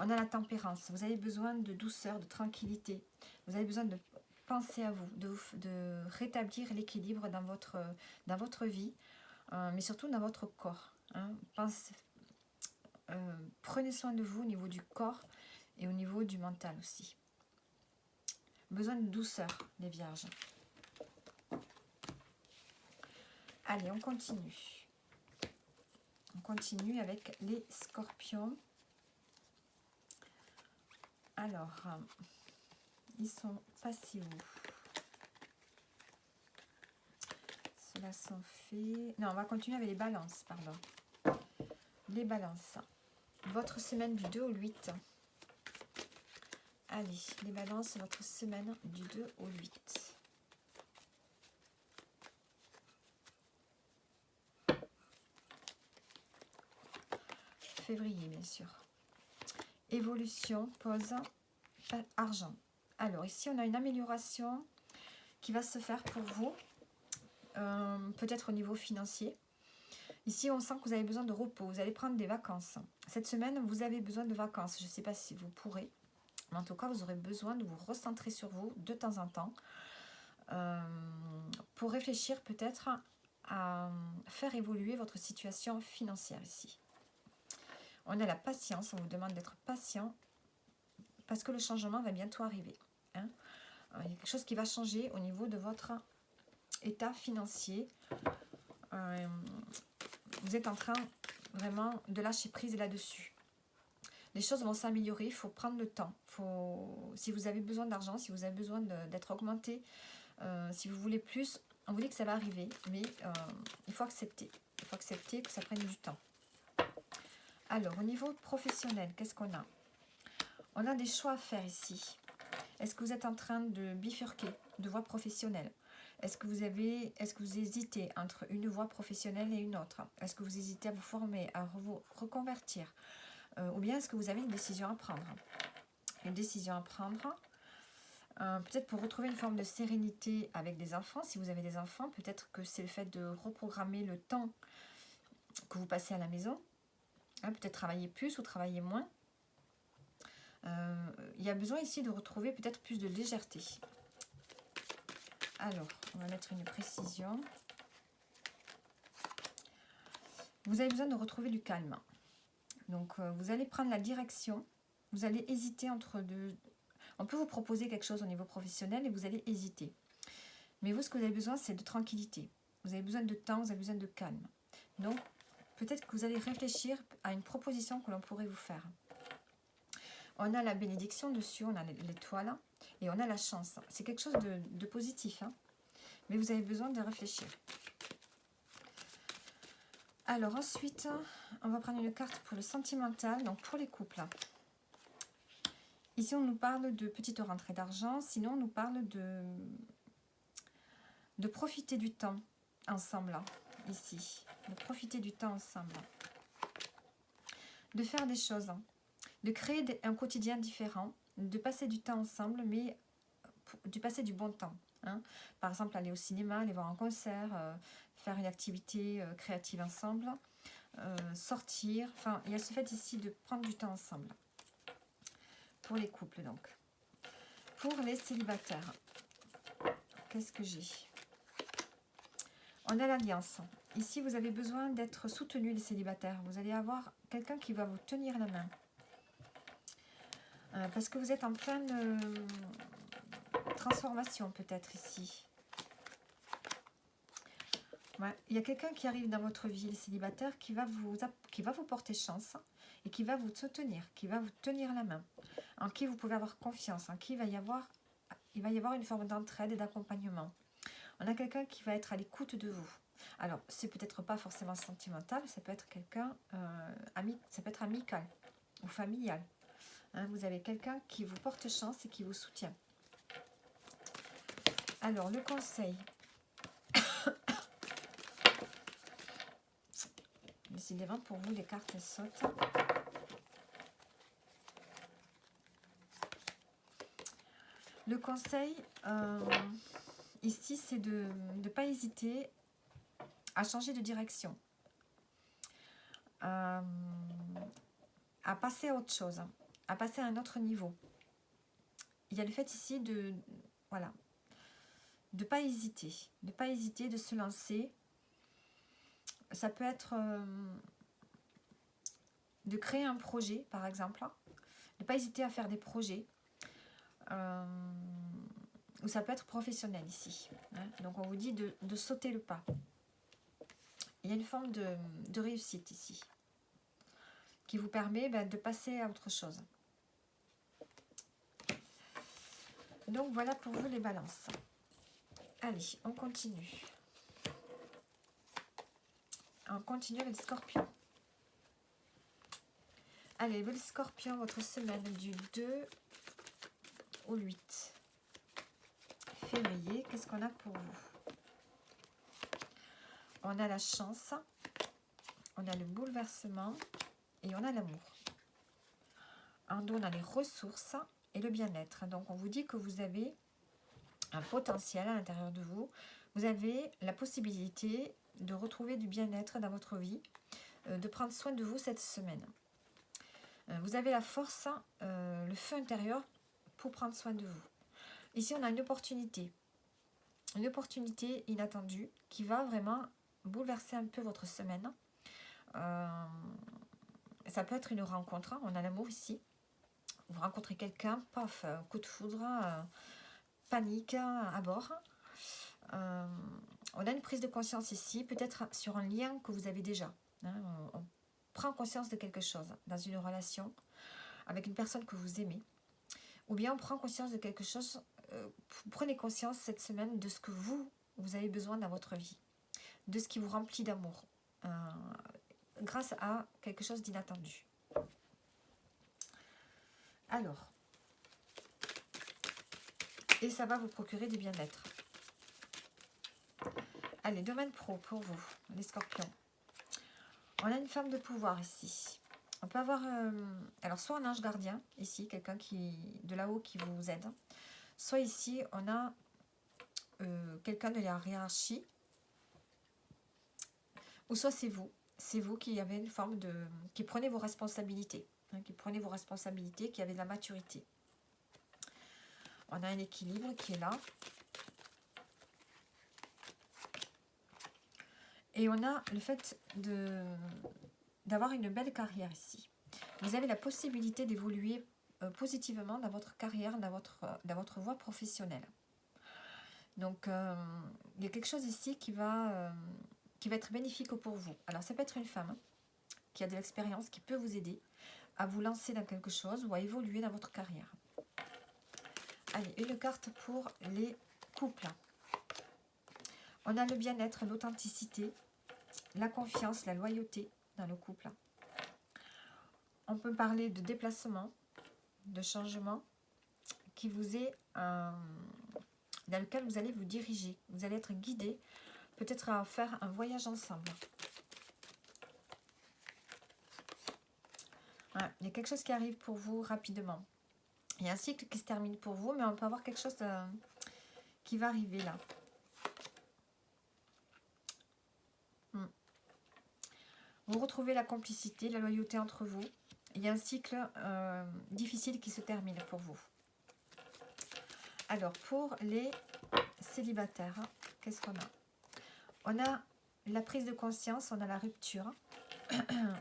On a la tempérance. Vous avez besoin de douceur, de tranquillité. Vous avez besoin de penser à vous, de rétablir l'équilibre dans votre vie, mais surtout dans votre corps. Hein. Prenez soin de vous au niveau du corps et au niveau du mental aussi. Besoin de douceur, les vierges. Allez, on continue. On continue avec les scorpions. Alors, ils sont passés où? Ceux-là sont faits. Non, on va continuer avec les balances, pardon. Les balances. Votre semaine du 2 au 8. Allez, les balances, votre semaine du 2 au 8. Février, bien sûr. Évolution, pause, argent. Alors, ici, on a une amélioration qui va se faire pour vous, peut-être au niveau financier. Ici, on sent que vous avez besoin de repos, vous allez prendre des vacances. Cette semaine, vous avez besoin de vacances. Je ne sais pas si vous pourrez, mais en tout cas, vous aurez besoin de vous recentrer sur vous de temps en temps pour réfléchir peut-être à faire évoluer votre situation financière ici. On a la patience, on vous demande d'être patient parce que le changement va bientôt arriver. Hein. Il y a quelque chose qui va changer au niveau de votre état financier. Vous êtes en train vraiment de lâcher prise là-dessus. Les choses vont s'améliorer, il faut prendre le temps. Si vous avez besoin d'argent, si vous avez besoin d'être augmenté, si vous voulez plus, on vous dit que ça va arriver, mais il faut accepter. Il faut accepter que ça prenne du temps. Alors, au niveau professionnel, qu'est-ce qu'on a? On a des choix à faire ici. Est-ce que vous êtes en train de bifurquer de voie professionnelle? Est-ce que vous hésitez entre une voie professionnelle et une autre? Est-ce que vous hésitez à vous former, à vous reconvertir? Ou bien est-ce que vous avez une décision à prendre? Une décision à prendre, peut-être pour retrouver une forme de sérénité avec des enfants. Si vous avez des enfants, peut-être que c'est le fait de reprogrammer le temps que vous passez à la maison. Peut-être travailler plus ou travailler moins. Il y a besoin ici de retrouver peut-être plus de légèreté. Alors, on va mettre une précision. Vous avez besoin de retrouver du calme. Donc, vous allez prendre la direction. Vous allez hésiter entre deux. On peut vous proposer quelque chose au niveau professionnel et vous allez hésiter. Mais vous, ce que vous avez besoin, c'est de tranquillité. Vous avez besoin de temps, vous avez besoin de calme. Donc, peut-être que vous allez réfléchir à une proposition que l'on pourrait vous faire. On a la bénédiction dessus, on a l'étoile et on a la chance. C'est quelque chose de positif, hein, mais vous avez besoin de réfléchir. Alors ensuite, on va prendre une carte pour le sentimental, donc pour les couples. Ici, on nous parle de petites rentrées d'argent, sinon on nous parle de profiter du temps ensemble, ici. De profiter du temps ensemble. De faire des choses, de créer un quotidien différent, de passer du temps ensemble, mais de passer du bon temps. Hein. Par exemple, aller au cinéma, aller voir un concert, faire une activité créative ensemble, sortir. Enfin, il y a ce fait ici de prendre du temps ensemble. Pour les couples, donc. Pour les célibataires, qu'est-ce que j'ai? On a l'alliance. Ici, vous avez besoin d'être soutenu, les célibataires. Vous allez avoir quelqu'un qui va vous tenir la main. Parce que vous êtes en pleine transformation, peut-être, ici. Ouais. Il y a quelqu'un qui arrive dans votre vie, les célibataires, qui va vous porter chance et qui va vous soutenir, qui va vous tenir la main, en qui vous pouvez avoir confiance, en qui il va y avoir une forme d'entraide et d'accompagnement. On a quelqu'un qui va être à l'écoute de vous. Alors, c'est peut-être pas forcément sentimental, ça peut être quelqu'un, ça peut être amical ou familial. Hein, vous avez quelqu'un qui vous porte chance et qui vous soutient. Alors, le conseil. Décidément, pour vous, les cartes elles sautent. Le conseil, ici, c'est de ne pas hésiter à changer de direction. À passer à autre chose, à passer à un autre niveau. Il y a le fait ici de ne pas hésiter, de se lancer. Ça peut être de créer un projet, par exemple. Ne pas hésiter à faire des projets. Ou ça peut être professionnel ici. Hein. Donc, on vous dit de sauter le pas. Il y a une forme de réussite ici qui vous permet de passer à autre chose. Donc voilà pour vous les balances. Allez, on continue. On continue avec le scorpion. Allez, le scorpion, votre semaine du 2 au 8 février, qu'est-ce qu'on a pour vous? On a la chance, on a le bouleversement et on a l'amour. En dos, on a les ressources et le bien-être. Donc, on vous dit que vous avez un potentiel à l'intérieur de vous. Vous avez la possibilité de retrouver du bien-être dans votre vie, de prendre soin de vous cette semaine. Vous avez la force, le feu intérieur pour prendre soin de vous. Ici, on a une opportunité inattendue qui va vraiment bouleverser un peu votre semaine. Ça peut être une rencontre, hein. On a l'amour ici. Vous rencontrez quelqu'un, paf, coup de foudre, panique à bord. On a une prise de conscience ici, peut-être sur un lien que vous avez déjà. Hein. On prend conscience de quelque chose dans une relation avec une personne que vous aimez. Ou bien on prend conscience de quelque chose, prenez conscience cette semaine de ce que vous avez besoin dans votre vie, de ce qui vous remplit d'amour, grâce à quelque chose d'inattendu. Alors, et ça va vous procurer du bien-être. Allez, domaine pro pour vous, les scorpions. On a une femme de pouvoir ici. On peut avoir, alors soit un ange gardien, ici, quelqu'un qui de là-haut qui vous aide. Soit ici, on a quelqu'un de la hiérarchie. Ou soit c'est vous qui avez une forme de... qui prenez vos responsabilités. Hein, qui avez de la maturité. On a un équilibre qui est là. Et on a le fait d'avoir une belle carrière ici. Vous avez la possibilité d'évoluer positivement dans votre carrière, dans votre voie professionnelle. Donc, il y a quelque chose ici qui va être bénéfique pour vous. Alors, ça peut être une femme qui a de l'expérience, qui peut vous aider à vous lancer dans quelque chose ou à évoluer dans votre carrière. Allez, une carte pour les couples. On a le bien-être, l'authenticité, la confiance, la loyauté dans le couple. On peut parler de déplacement, de changement qui vous est dans lequel vous allez vous diriger. Vous allez être guidé, peut-être à faire un voyage ensemble. Voilà, il y a quelque chose qui arrive pour vous rapidement. Il y a un cycle qui se termine pour vous, mais on peut avoir quelque chose qui va arriver là. Vous retrouvez la complicité, la loyauté entre vous. Il y a un cycle difficile qui se termine pour vous. Alors, pour les célibataires, qu'est-ce qu'on a? On a la prise de conscience, on a la rupture.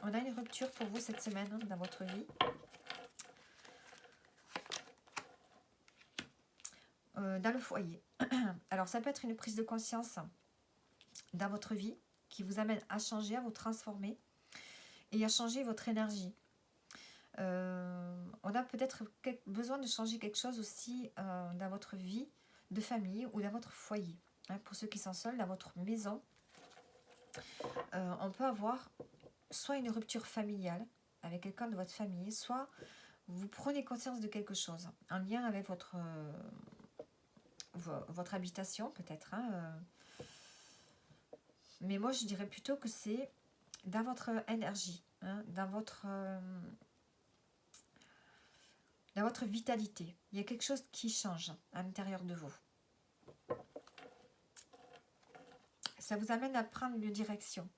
On a une rupture pour vous cette semaine dans votre vie. Dans le foyer. Alors, ça peut être une prise de conscience dans votre vie qui vous amène à changer, à vous transformer et à changer votre énergie. On a peut-être besoin de changer quelque chose aussi dans votre vie de famille ou dans votre foyer. Hein, pour ceux qui sont seuls, dans votre maison, on peut avoir soit une rupture familiale avec quelqu'un de votre famille, soit vous prenez conscience de quelque chose en lien avec votre habitation peut-être. Hein, mais moi, je dirais plutôt que c'est dans votre énergie, hein, dans votre vitalité. Il y a quelque chose qui change à l'intérieur de vous. Ça vous amène à prendre une direction.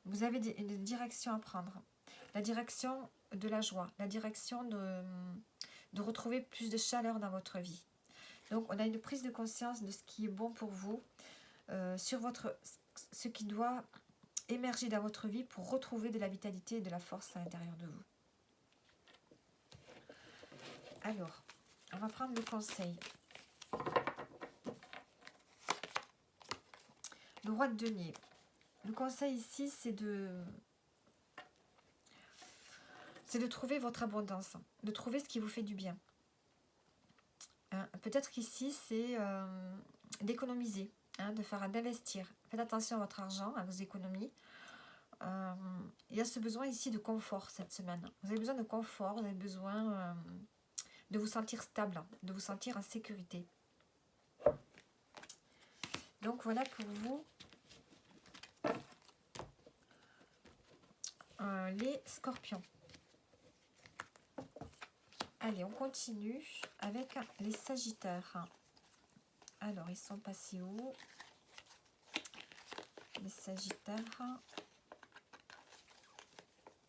Vous avez une direction à prendre. La direction de la joie, la direction de retrouver plus de chaleur dans votre vie. Donc, on a une prise de conscience de ce qui est bon pour vous, sur ce qui doit émerger dans votre vie pour retrouver de la vitalité et de la force à l'intérieur de vous. Alors, on va prendre le conseil. Le roi de denier. Le conseil ici, c'est de trouver votre abondance, de trouver ce qui vous fait du bien. Hein. Peut-être qu'ici, c'est d'économiser, hein, d'investir. Faites attention à votre argent, à vos économies. Il y a ce besoin ici de confort cette semaine. Vous avez besoin de confort, vous avez besoin de vous sentir stable, de vous sentir en sécurité. Donc voilà pour vous, les scorpions. Allez, on continue avec les sagittaires. Alors, ils sont passés où? Les sagittaires,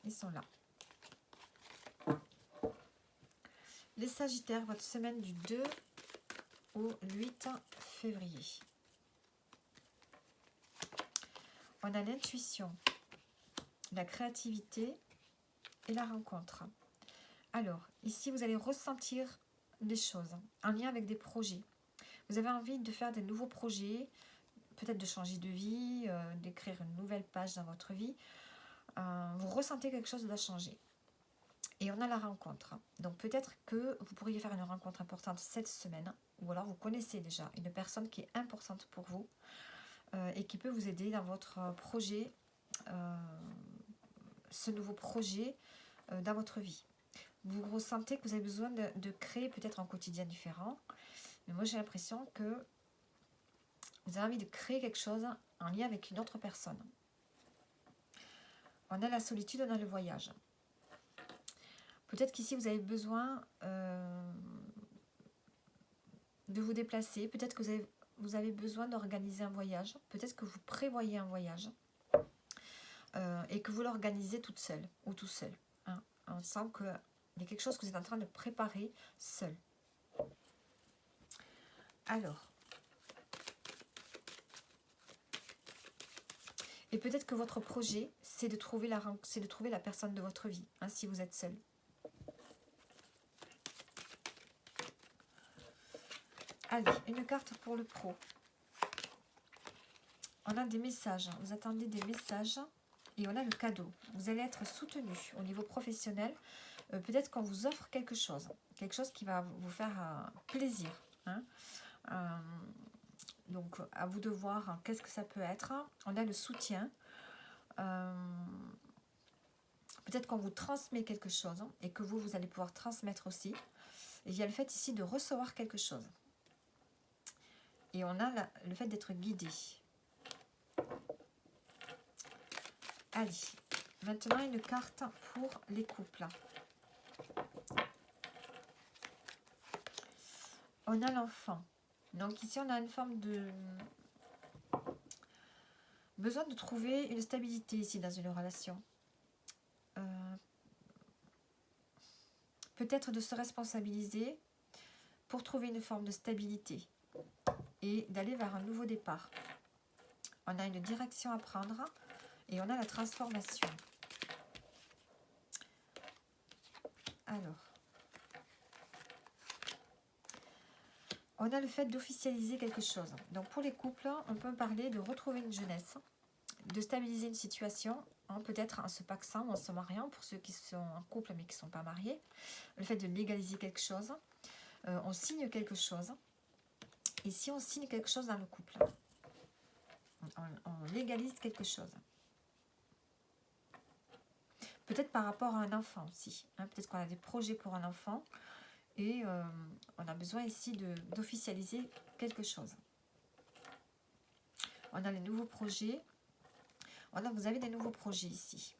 ils sont là. Les sagittaires, votre semaine du 2 au 8 février. On a l'intuition, la créativité et la rencontre. Alors, ici, vous allez ressentir des choses en lien avec des projets. Vous avez envie de faire des nouveaux projets, peut-être de changer de vie, d'écrire une nouvelle page dans votre vie. Vous ressentez quelque chose doit changer. Et on a la rencontre. Donc peut-être que vous pourriez faire une rencontre importante cette semaine, ou alors vous connaissez déjà une personne qui est importante pour vous et qui peut vous aider dans votre projet, ce nouveau projet dans votre vie. Vous ressentez que vous avez besoin de créer peut-être un quotidien différent. Mais moi, j'ai l'impression que vous avez envie de créer quelque chose en lien avec une autre personne. On a la solitude, on a le voyage. Peut-être qu'ici, vous avez besoin de vous déplacer. Peut-être que vous avez besoin d'organiser un voyage. Peut-être que vous prévoyez un voyage et que vous l'organisez toute seule ou tout seul. Hein. On sent qu'il y a quelque chose que vous êtes en train de préparer seul. Alors, et peut-être que votre projet, c'est de trouver la personne de votre vie, hein, si vous êtes seul. Allez, une carte pour le pro. On a des messages, vous attendez des messages et on a le cadeau. Vous allez être soutenu au niveau professionnel. Peut-être qu'on vous offre quelque chose qui va vous faire plaisir. Hein. Donc, à vous de voir qu'est-ce que ça peut être. On a le soutien. Peut-être qu'on vous transmet quelque chose et que vous allez pouvoir transmettre aussi. Et il y a le fait ici de recevoir quelque chose. Et on a le fait d'être guidé. Allez, maintenant une carte pour les couples. On a l'enfant. Donc ici, on a une forme de besoin de trouver une stabilité ici dans une relation. Peut-être de se responsabiliser pour trouver une forme de stabilité et d'aller vers un nouveau départ. On a une direction à prendre et on a la transformation. Alors, on a le fait d'officialiser quelque chose. Donc pour les couples, on peut parler de retrouver une jeunesse, de stabiliser une situation, peut-être en se pacsant ou en se mariant, pour ceux qui sont en couple mais qui ne sont pas mariés. Le fait de légaliser quelque chose. On signe quelque chose. Ici, on signe quelque chose dans le couple. On légalise quelque chose. Peut-être par rapport à un enfant aussi. Hein. Peut-être qu'on a des projets pour un enfant. Et on a besoin ici d'officialiser quelque chose. On a les nouveaux projets. Voilà, vous avez des nouveaux projets ici.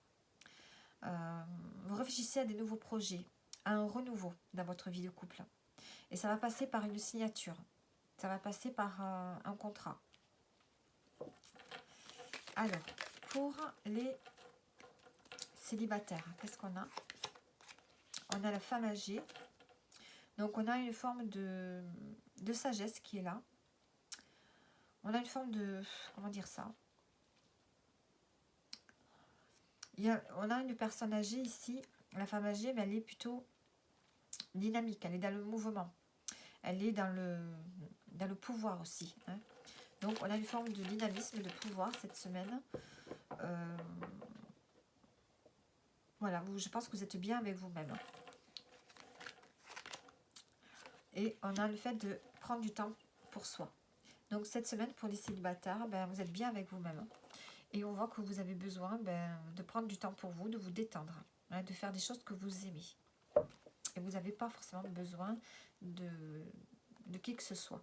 Vous réfléchissez à des nouveaux projets, à un renouveau dans votre vie de couple. Et ça va passer par une signature. Ça va passer par un contrat. Alors, pour les célibataires, qu'est-ce qu'on a? On a la femme âgée. Donc, on a une forme de sagesse qui est là. On a une forme de... Comment dire ça? On a une personne âgée ici. La femme âgée, mais elle est plutôt dynamique. Elle est dans le mouvement. Elle est dans le pouvoir aussi. Hein. Donc, on a une forme de dynamisme, de pouvoir cette semaine. Voilà, je pense que vous êtes bien avec vous-même. Et on a le fait de prendre du temps pour soi. Donc cette semaine, pour les célibataires, ben, vous êtes bien avec vous-même. Et on voit que vous avez besoin de prendre du temps pour vous, de vous détendre, hein, de faire des choses que vous aimez. Et vous n'avez pas forcément besoin de qui que ce soit.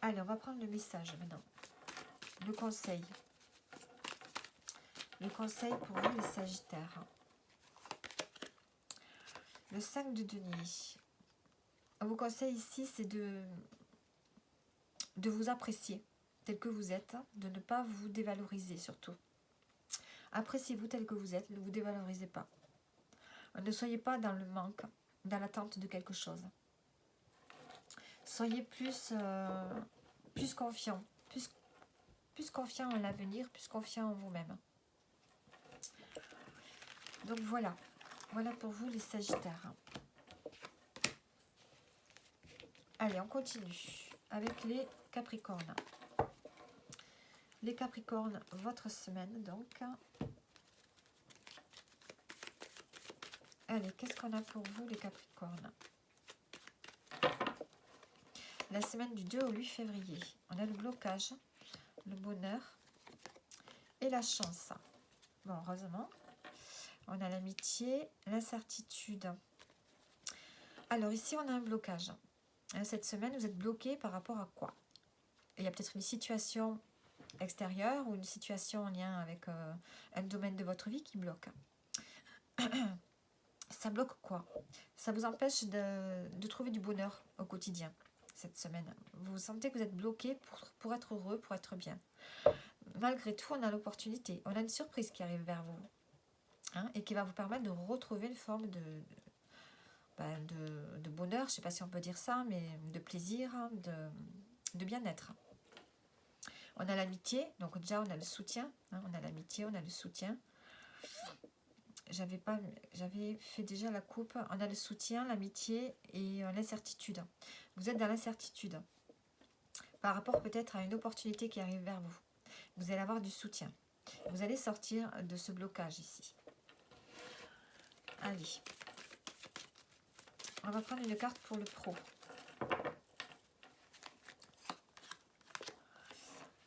Allez, on va prendre le message maintenant. Le conseil. Le conseil pour vous, les Sagittaires. Le 5 de denier. On vous conseille ici, c'est de vous apprécier tel que vous êtes, de ne pas vous dévaloriser surtout. Appréciez-vous tel que vous êtes, ne vous dévalorisez pas. Ne soyez pas dans le manque, dans l'attente de quelque chose. Soyez plus confiant, plus confiant en l'avenir, plus confiant en vous-même. Donc voilà, voilà pour vous les Sagittaires. Allez, on continue avec les Capricornes. Les Capricornes, votre semaine donc. Allez, qu'est-ce qu'on a pour vous les Capricornes? La semaine du 2 au 8 février. On a le blocage, le bonheur et la chance. Bon, heureusement. On a l'amitié, l'incertitude. Alors ici, on a un blocage. Cette semaine, vous êtes bloqué par rapport à quoi? Il y a peut-être une situation extérieure ou une situation en lien avec un domaine de votre vie qui bloque. Ça bloque quoi? Ça vous empêche de trouver du bonheur au quotidien cette semaine. Vous sentez que vous êtes bloqué pour être heureux, pour être bien. Malgré tout, on a l'opportunité. On a une surprise qui arrive vers vous. Hein, et qui va vous permettre de retrouver une forme de bonheur, je ne sais pas si on peut dire ça, mais de plaisir, de bien-être. On a l'amitié, donc déjà on a le soutien, hein, on a l'amitié, on a le soutien. J'avais fait déjà la coupe, on a le soutien, l'amitié et l'incertitude. Vous êtes dans l'incertitude par rapport peut-être à une opportunité qui arrive vers vous. Vous allez avoir du soutien. Vous allez sortir de ce blocage ici. Allez. On va prendre une carte pour le pro.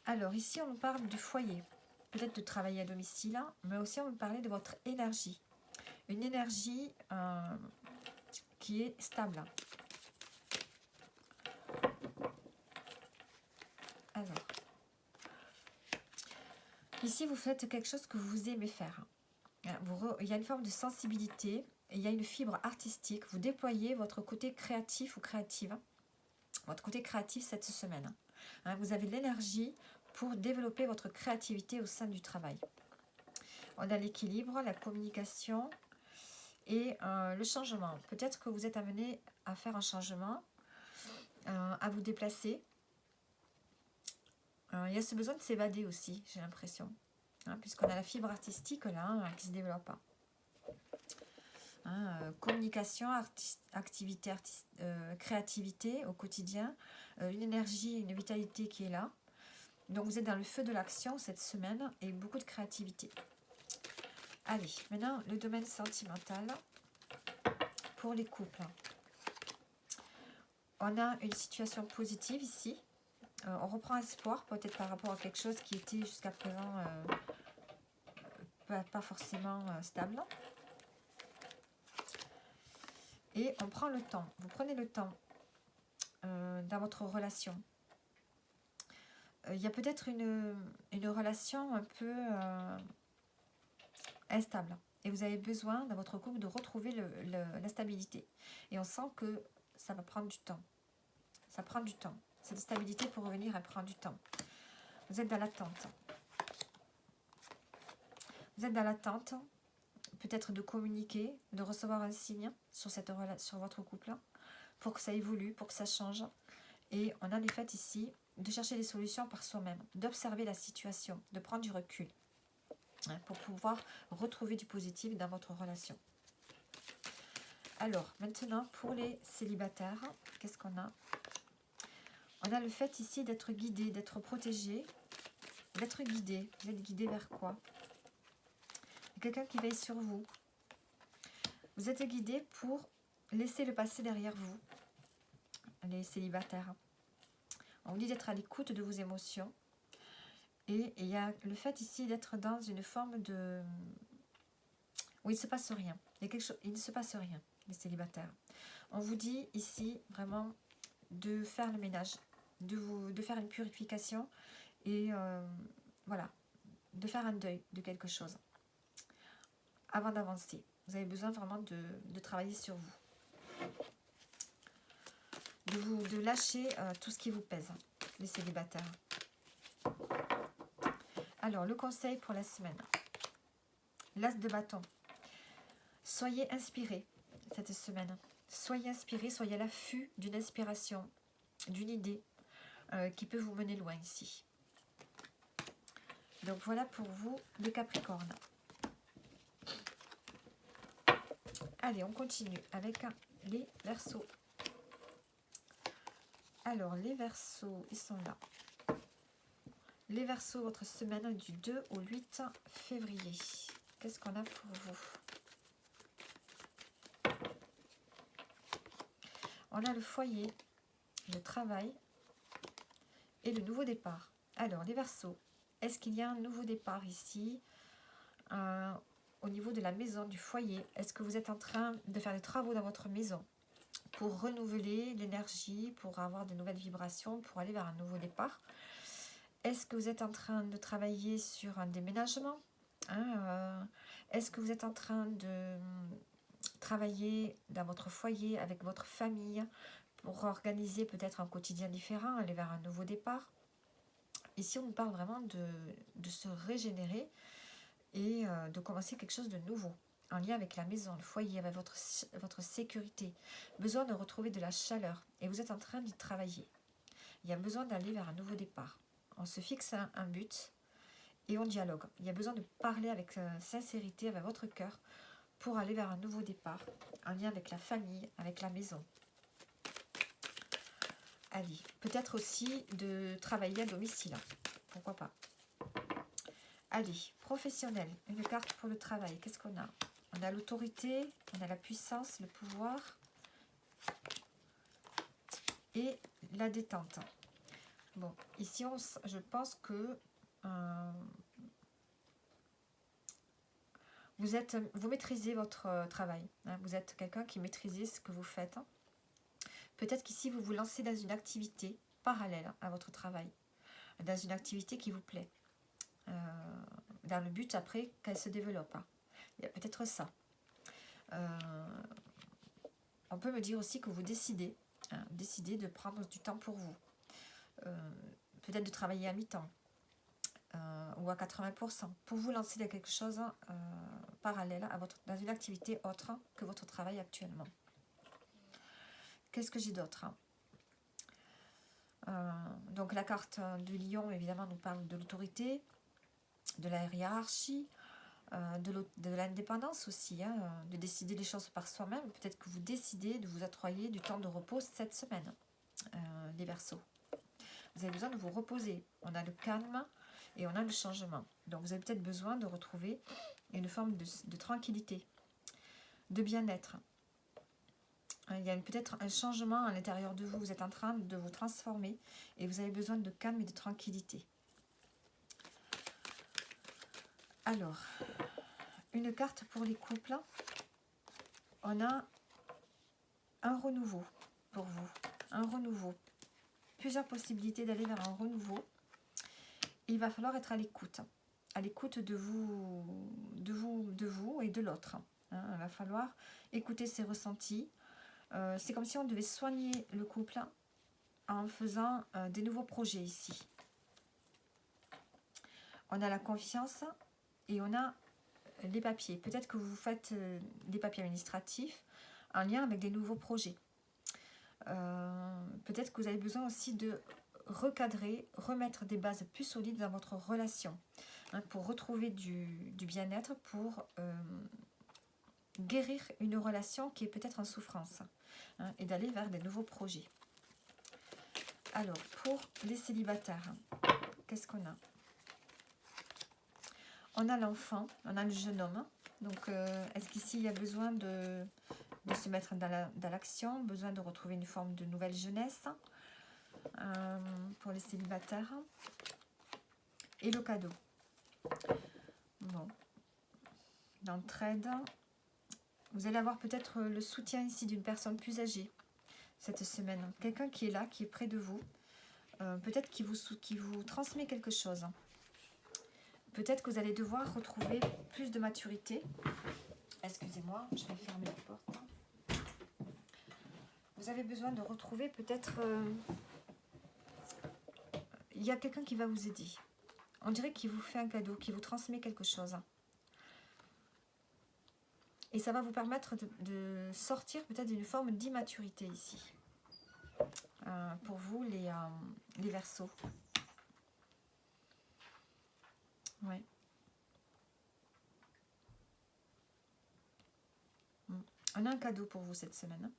Alors ici, on parle du foyer. Peut-être de travailler à domicile, mais aussi on va parler de votre énergie. Une énergie qui est stable. Alors, ici, vous faites quelque chose que vous aimez faire. Il y a une forme de sensibilité, il y a une fibre artistique. Vous déployez votre côté créatif ou créative. Votre côté créatif cette semaine. Hein, vous avez de l'énergie pour développer votre créativité au sein du travail. On a l'équilibre, la communication et le changement. Peut-être que vous êtes amené à faire un changement, à vous déplacer. Il y a ce besoin de s'évader aussi, j'ai l'impression. Hein, puisqu'on a la fibre artistique là, qui se développe. Communication, activité, créativité au quotidien, une énergie, une vitalité qui est là. Donc vous êtes dans le feu de l'action cette semaine et beaucoup de créativité. Allez, maintenant le domaine sentimental pour les couples. On a une situation positive ici. On reprend espoir peut-être par rapport à quelque chose qui était jusqu'à présent pas forcément stable. Et on prend le temps. Vous prenez le temps dans votre relation. Il y a peut-être une relation un peu instable. Et vous avez besoin dans votre couple de retrouver la stabilité. Et on sent que ça va prendre du temps. Ça prend du temps. Cette stabilité pour revenir, elle prend du temps. Vous êtes dans l'attente. Vous êtes dans l'attente, peut-être de communiquer, de recevoir un signe sur votre couple, pour que ça évolue, pour que ça change. Et on a le fait ici de chercher des solutions par soi-même, d'observer la situation, de prendre du recul, hein, pour pouvoir retrouver du positif dans votre relation. Alors, maintenant, pour les célibataires, qu'est-ce qu'on a? On a le fait ici d'être guidé, d'être protégé, d'être guidé. Vous êtes guidé vers quoi? Quelqu'un qui veille sur vous. Vous êtes guidé pour laissez le passé derrière vous, les célibataires. On vous dit d'être à l'écoute de vos émotions. Et il y a le fait ici d'être dans une forme de... où il ne se passe rien. Il y a quelque chose... Il ne se passe rien, les célibataires. On vous dit ici vraiment de faire le ménage, de faire une purification et voilà, de faire un deuil de quelque chose avant d'avancer. Vous avez besoin vraiment de travailler sur vous, de lâcher tout ce qui vous pèse, les célibataires. Alors, le conseil pour la semaine. L'as de bâton. Soyez inspirés cette semaine. Soyez inspirés, soyez à l'affût d'une inspiration, d'une idée qui peut vous mener loin ici. Donc voilà pour vous, les Capricornes. Allez, on continue avec les Verseaux. Alors, les Verseaux, ils sont là. Les Verseaux, votre semaine du 2 au 8 février. Qu'est-ce qu'on a pour vous? On a le foyer, le travail et le nouveau départ. Alors, les Verseaux, est-ce qu'il y a un nouveau départ ici au niveau de la maison, du foyer? Est-ce que vous êtes en train de faire des travaux dans votre maison pour renouveler l'énergie, pour avoir de nouvelles vibrations, pour aller vers un nouveau départ? Est-ce que vous êtes en train de travailler sur un déménagement? Est-ce que vous êtes en train de travailler dans votre foyer, avec votre famille, pour organiser peut-être un quotidien différent, aller vers un nouveau départ? Ici, on nous parle vraiment de se régénérer et de commencer quelque chose de nouveau, en lien avec la maison, le foyer, avec votre sécurité. Besoin de retrouver de la chaleur, et vous êtes en train d'y travailler. Il y a besoin d'aller vers un nouveau départ. On se fixe un but et on dialogue. Il y a besoin de parler avec sincérité, avec votre cœur, pour aller vers un nouveau départ, en lien avec la famille, avec la maison. Allez, peut-être aussi de travailler à domicile, pourquoi pas. Allez, professionnel, une carte pour le travail, qu'est-ce qu'on a? On a l'autorité, on a la puissance, le pouvoir et la détente. Bon, ici, je pense que vous maîtrisez votre travail. Vous êtes quelqu'un qui maîtrise ce que vous faites. Peut-être qu'ici, vous vous lancez dans une activité parallèle à votre travail, dans une activité qui vous plaît, dans le but après qu'elle se développe. Il y a peut-être ça. On peut me dire aussi que vous décidez de prendre du temps pour vous. Peut-être de travailler à mi-temps ou à 80% pour vous lancer dans quelque chose parallèle dans une activité autre que votre travail actuellement. Qu'est-ce que j'ai d'autre? Donc la carte de Lion, évidemment, nous parle de l'autorité, de la hiérarchie, de l'indépendance aussi, de décider les choses par soi-même. Peut-être que vous décidez de vous octroyer du temps de repos cette semaine, les Verseaux. Vous avez besoin de vous reposer. On a le calme et on a le changement. Donc vous avez peut-être besoin de retrouver une forme de tranquillité, de bien-être. Il y a peut-être un changement à l'intérieur de vous. Vous êtes en train de vous transformer et vous avez besoin de calme et de tranquillité. Alors, une carte pour les couples. On a un renouveau pour vous. Un renouveau. Plusieurs possibilités d'aller vers un renouveau. Il va falloir être à l'écoute de vous et de l'autre. Il va falloir écouter ses ressentis. C'est comme si on devait soigner le couple en faisant des nouveaux projets ici. On a la confiance et on a les papiers. Peut-être que vous faites des papiers administratifs en lien avec des nouveaux projets. Peut-être que vous avez besoin aussi de recadrer, remettre des bases plus solides dans votre relation, pour retrouver du bien-être, pour guérir une relation qui est peut-être en souffrance, et d'aller vers des nouveaux projets. Alors, pour les célibataires, qu'est-ce qu'on a? On a l'enfant, on a le jeune homme. Donc, est-ce qu'ici, il y a besoin de se mettre dans l'action, besoin de retrouver une forme de nouvelle jeunesse pour les célibataires. Et le cadeau. Bon. D'entraide. Vous allez avoir peut-être le soutien ici d'une personne plus âgée cette semaine. Quelqu'un qui est là, qui est près de vous. Peut-être qui vous transmet quelque chose. Peut-être que vous allez devoir retrouver plus de maturité. Excusez-moi, je vais fermer la porte. Vous avez besoin de retrouver peut-être... il y a quelqu'un qui va vous aider. On dirait qu'il vous fait un cadeau, qu'il vous transmet quelque chose. Et ça va vous permettre de sortir peut-être d'une forme d'immaturité ici. Pour vous, les Verseaux. Ouais. On a un cadeau pour vous cette semaine.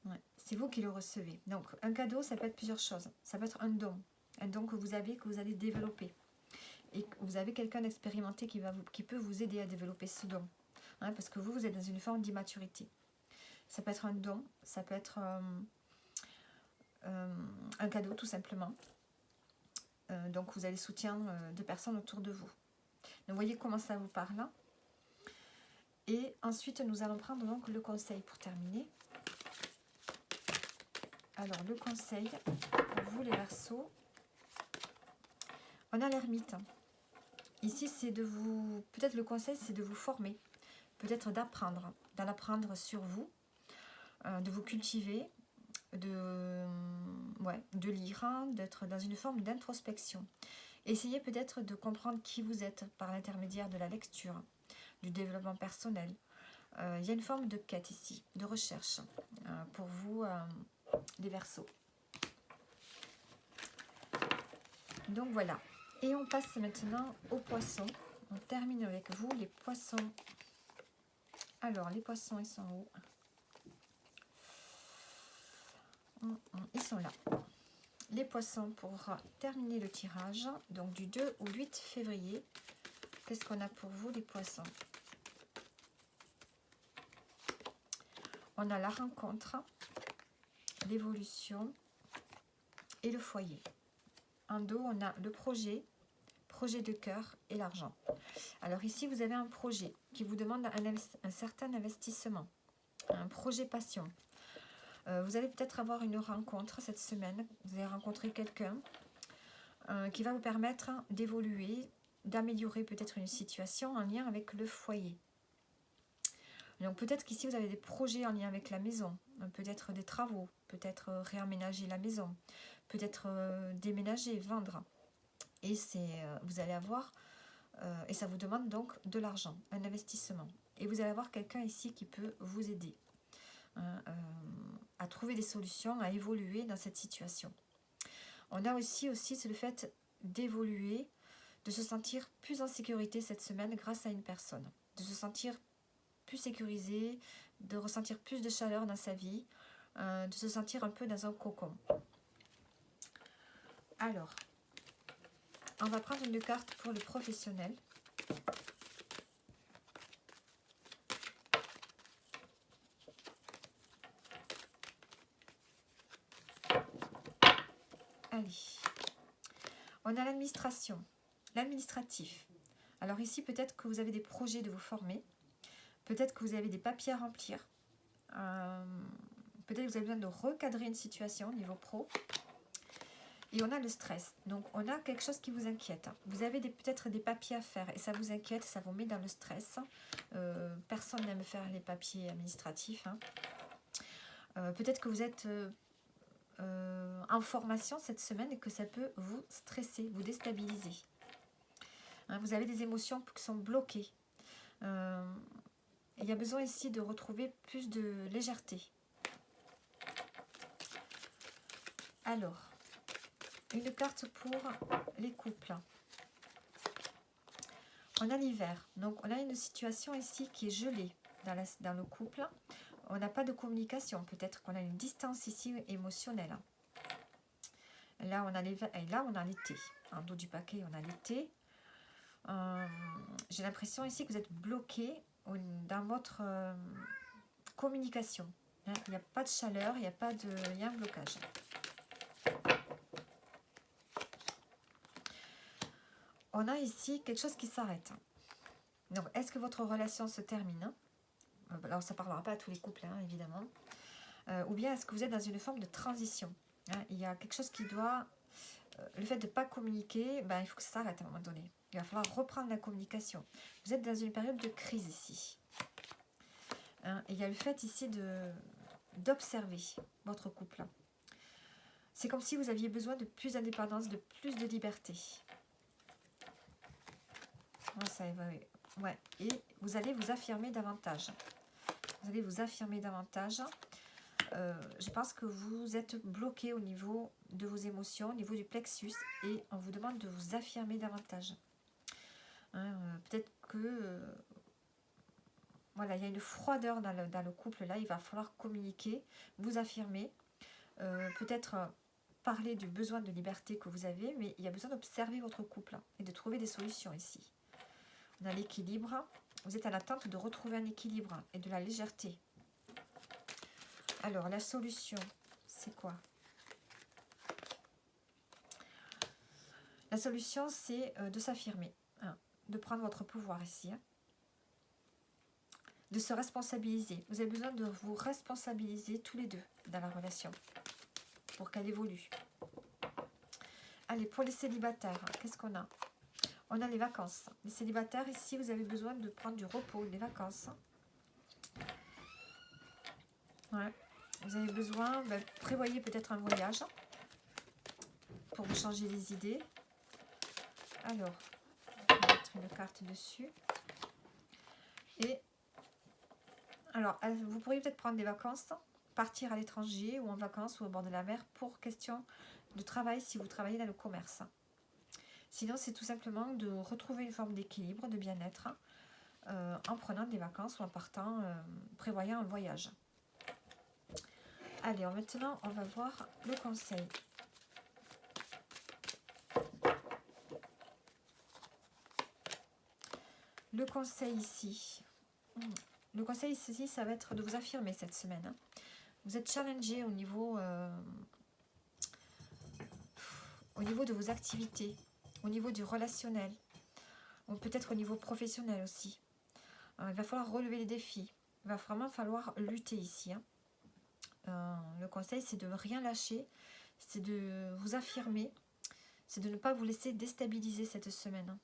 Ouais. C'est vous qui le recevez. Donc, un cadeau, ça peut être plusieurs choses. Ça peut être un don que vous avez, que vous allez développer. Et vous avez quelqu'un d'expérimenté qui peut vous aider à développer ce don. Hein, parce que vous êtes dans une forme d'immaturité. Ça peut être un don, ça peut être un cadeau tout simplement. Donc vous avez le soutien de personnes autour de vous. Donc vous voyez comment ça vous parle. Et ensuite nous allons prendre donc le conseil pour terminer. Alors le conseil pour vous les Verseaux. On a l'ermite. Ici c'est de vous, peut-être le conseil c'est de vous former. Peut-être d'apprendre, d'en apprendre sur vous. De vous cultiver, de lire, hein, d'être dans une forme d'introspection. Essayez peut-être de comprendre qui vous êtes par l'intermédiaire de la lecture, du développement personnel. Il y a une forme de quête ici, de recherche pour vous, les Verseaux. Donc voilà. Et on passe maintenant aux Poissons. On termine avec vous, les Poissons. Alors, les Poissons, ils sont où ? Ils sont là. Les Poissons, pour terminer le tirage, donc du 2 au 8 février, qu'est-ce qu'on a pour vous les Poissons? On a la rencontre, l'évolution et le foyer. En dos, on a le projet de cœur et l'argent. Alors ici, vous avez un projet qui vous demande un certain investissement, un projet passion. Vous allez peut-être avoir une rencontre cette semaine. Vous allez rencontrer quelqu'un qui va vous permettre d'évoluer, d'améliorer peut-être une situation en lien avec le foyer. Donc peut-être qu'ici vous avez des projets en lien avec la maison, peut-être des travaux, peut-être réaménager la maison, peut-être déménager, vendre. Et vous allez avoir, et ça vous demande donc de l'argent, un investissement. Et vous allez avoir quelqu'un ici qui peut vous aider. À trouver des solutions, à évoluer dans cette situation. On a aussi c'est le fait d'évoluer, de se sentir plus en sécurité cette semaine grâce à une personne, de se sentir plus sécurisé, de ressentir plus de chaleur dans sa vie, de se sentir un peu dans un cocon. Alors, on va prendre une carte pour le professionnel. Allez, on a l'administration, l'administratif. Alors ici, peut-être que vous avez des projets de vous former, peut-être que vous avez des papiers à remplir, peut-être que vous avez besoin de recadrer une situation au niveau pro. Et on a le stress, donc on a quelque chose qui vous inquiète. Vous avez peut-être des papiers à faire et ça vous inquiète, ça vous met dans le stress. Personne n'aime faire les papiers administratifs. Peut-être que vous êtes en formation cette semaine et que ça peut vous stresser, vous déstabiliser. Vous avez des émotions qui sont bloquées. Il y a besoin ici de retrouver plus de légèreté. Alors, une carte pour les couples. On a l'hiver. Donc, on a une situation ici qui est gelée dans le couple. On n'a pas de communication. Peut-être qu'on a une distance ici émotionnelle. Là, on a l'hiver et là, on a l'été. En dos du paquet, on a l'été. J'ai l'impression ici que vous êtes bloqué dans votre communication. Hein. Il n'y a pas de chaleur, il n'y a pas de... Il y a un blocage. On a ici quelque chose qui s'arrête. Donc, est-ce que votre relation se termine? Alors, ça ne parlera pas à tous les couples, hein, évidemment. Ou bien, est-ce que vous êtes dans une forme de transition? Hein. Il y a quelque chose qui doit... le fait de ne pas communiquer, ben, il faut que ça s'arrête à un moment donné. Il va falloir reprendre la communication. Vous êtes dans une période de crise ici. Hein. Et il y a le fait ici d'observer votre couple. C'est comme si vous aviez besoin de plus d'indépendance, de plus de liberté. Ça évolue. Ouais. Et vous allez vous affirmer davantage. Vous allez vous affirmer davantage. Je pense que vous êtes bloqué au niveau de vos émotions, au niveau du plexus, et on vous demande de vous affirmer davantage. Hein, peut-être que voilà, il y a une froideur dans le couple là, il va falloir communiquer, vous affirmer, peut-être parler du besoin de liberté que vous avez, mais il y a besoin d'observer votre couple et de trouver des solutions ici. On a l'équilibre, vous êtes à l'attente de retrouver un équilibre et de la légèreté. Alors, la solution, c'est quoi? La solution, c'est de s'affirmer, hein, de prendre votre pouvoir ici, hein, de se responsabiliser. Vous avez besoin de vous responsabiliser tous les deux dans la relation pour qu'elle évolue. Allez, pour les célibataires, qu'est-ce qu'on a? On a les vacances. Les célibataires, ici, vous avez besoin de prendre du repos, des vacances. Ouais. Vous avez besoin, prévoyez peut-être un voyage pour vous changer les idées. Alors, on va mettre une carte dessus. Et, alors, vous pourriez peut-être prendre des vacances, partir à l'étranger ou en vacances ou au bord de la mer pour question de travail si vous travaillez dans le commerce. Sinon, c'est tout simplement de retrouver une forme d'équilibre, de bien-être en prenant des vacances ou en partant, prévoyant un voyage. Allez, maintenant, on va voir le conseil. Le conseil ici. Le conseil ici, ça va être de vous affirmer cette semaine. Hein. Vous êtes challengé au niveau de vos activités, au niveau du relationnel, ou peut-être au niveau professionnel aussi. Il va falloir relever les défis. Il va vraiment falloir lutter ici. Hein. Le conseil, c'est de ne rien lâcher, c'est de vous affirmer, c'est de ne pas vous laisser déstabiliser cette semaine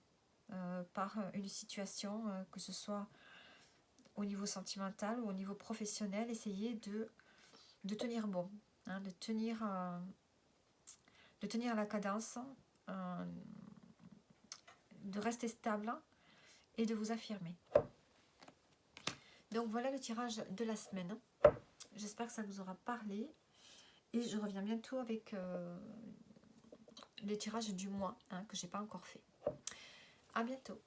par une situation, que ce soit au niveau sentimental ou au niveau professionnel. Essayez de tenir bon, hein, de tenir la cadence, de rester stable et de vous affirmer. Donc voilà le tirage de la semaine. J'espère que ça vous aura parlé. Et je reviens bientôt avec les tirages du mois, hein, que je n'ai pas encore fait. À bientôt.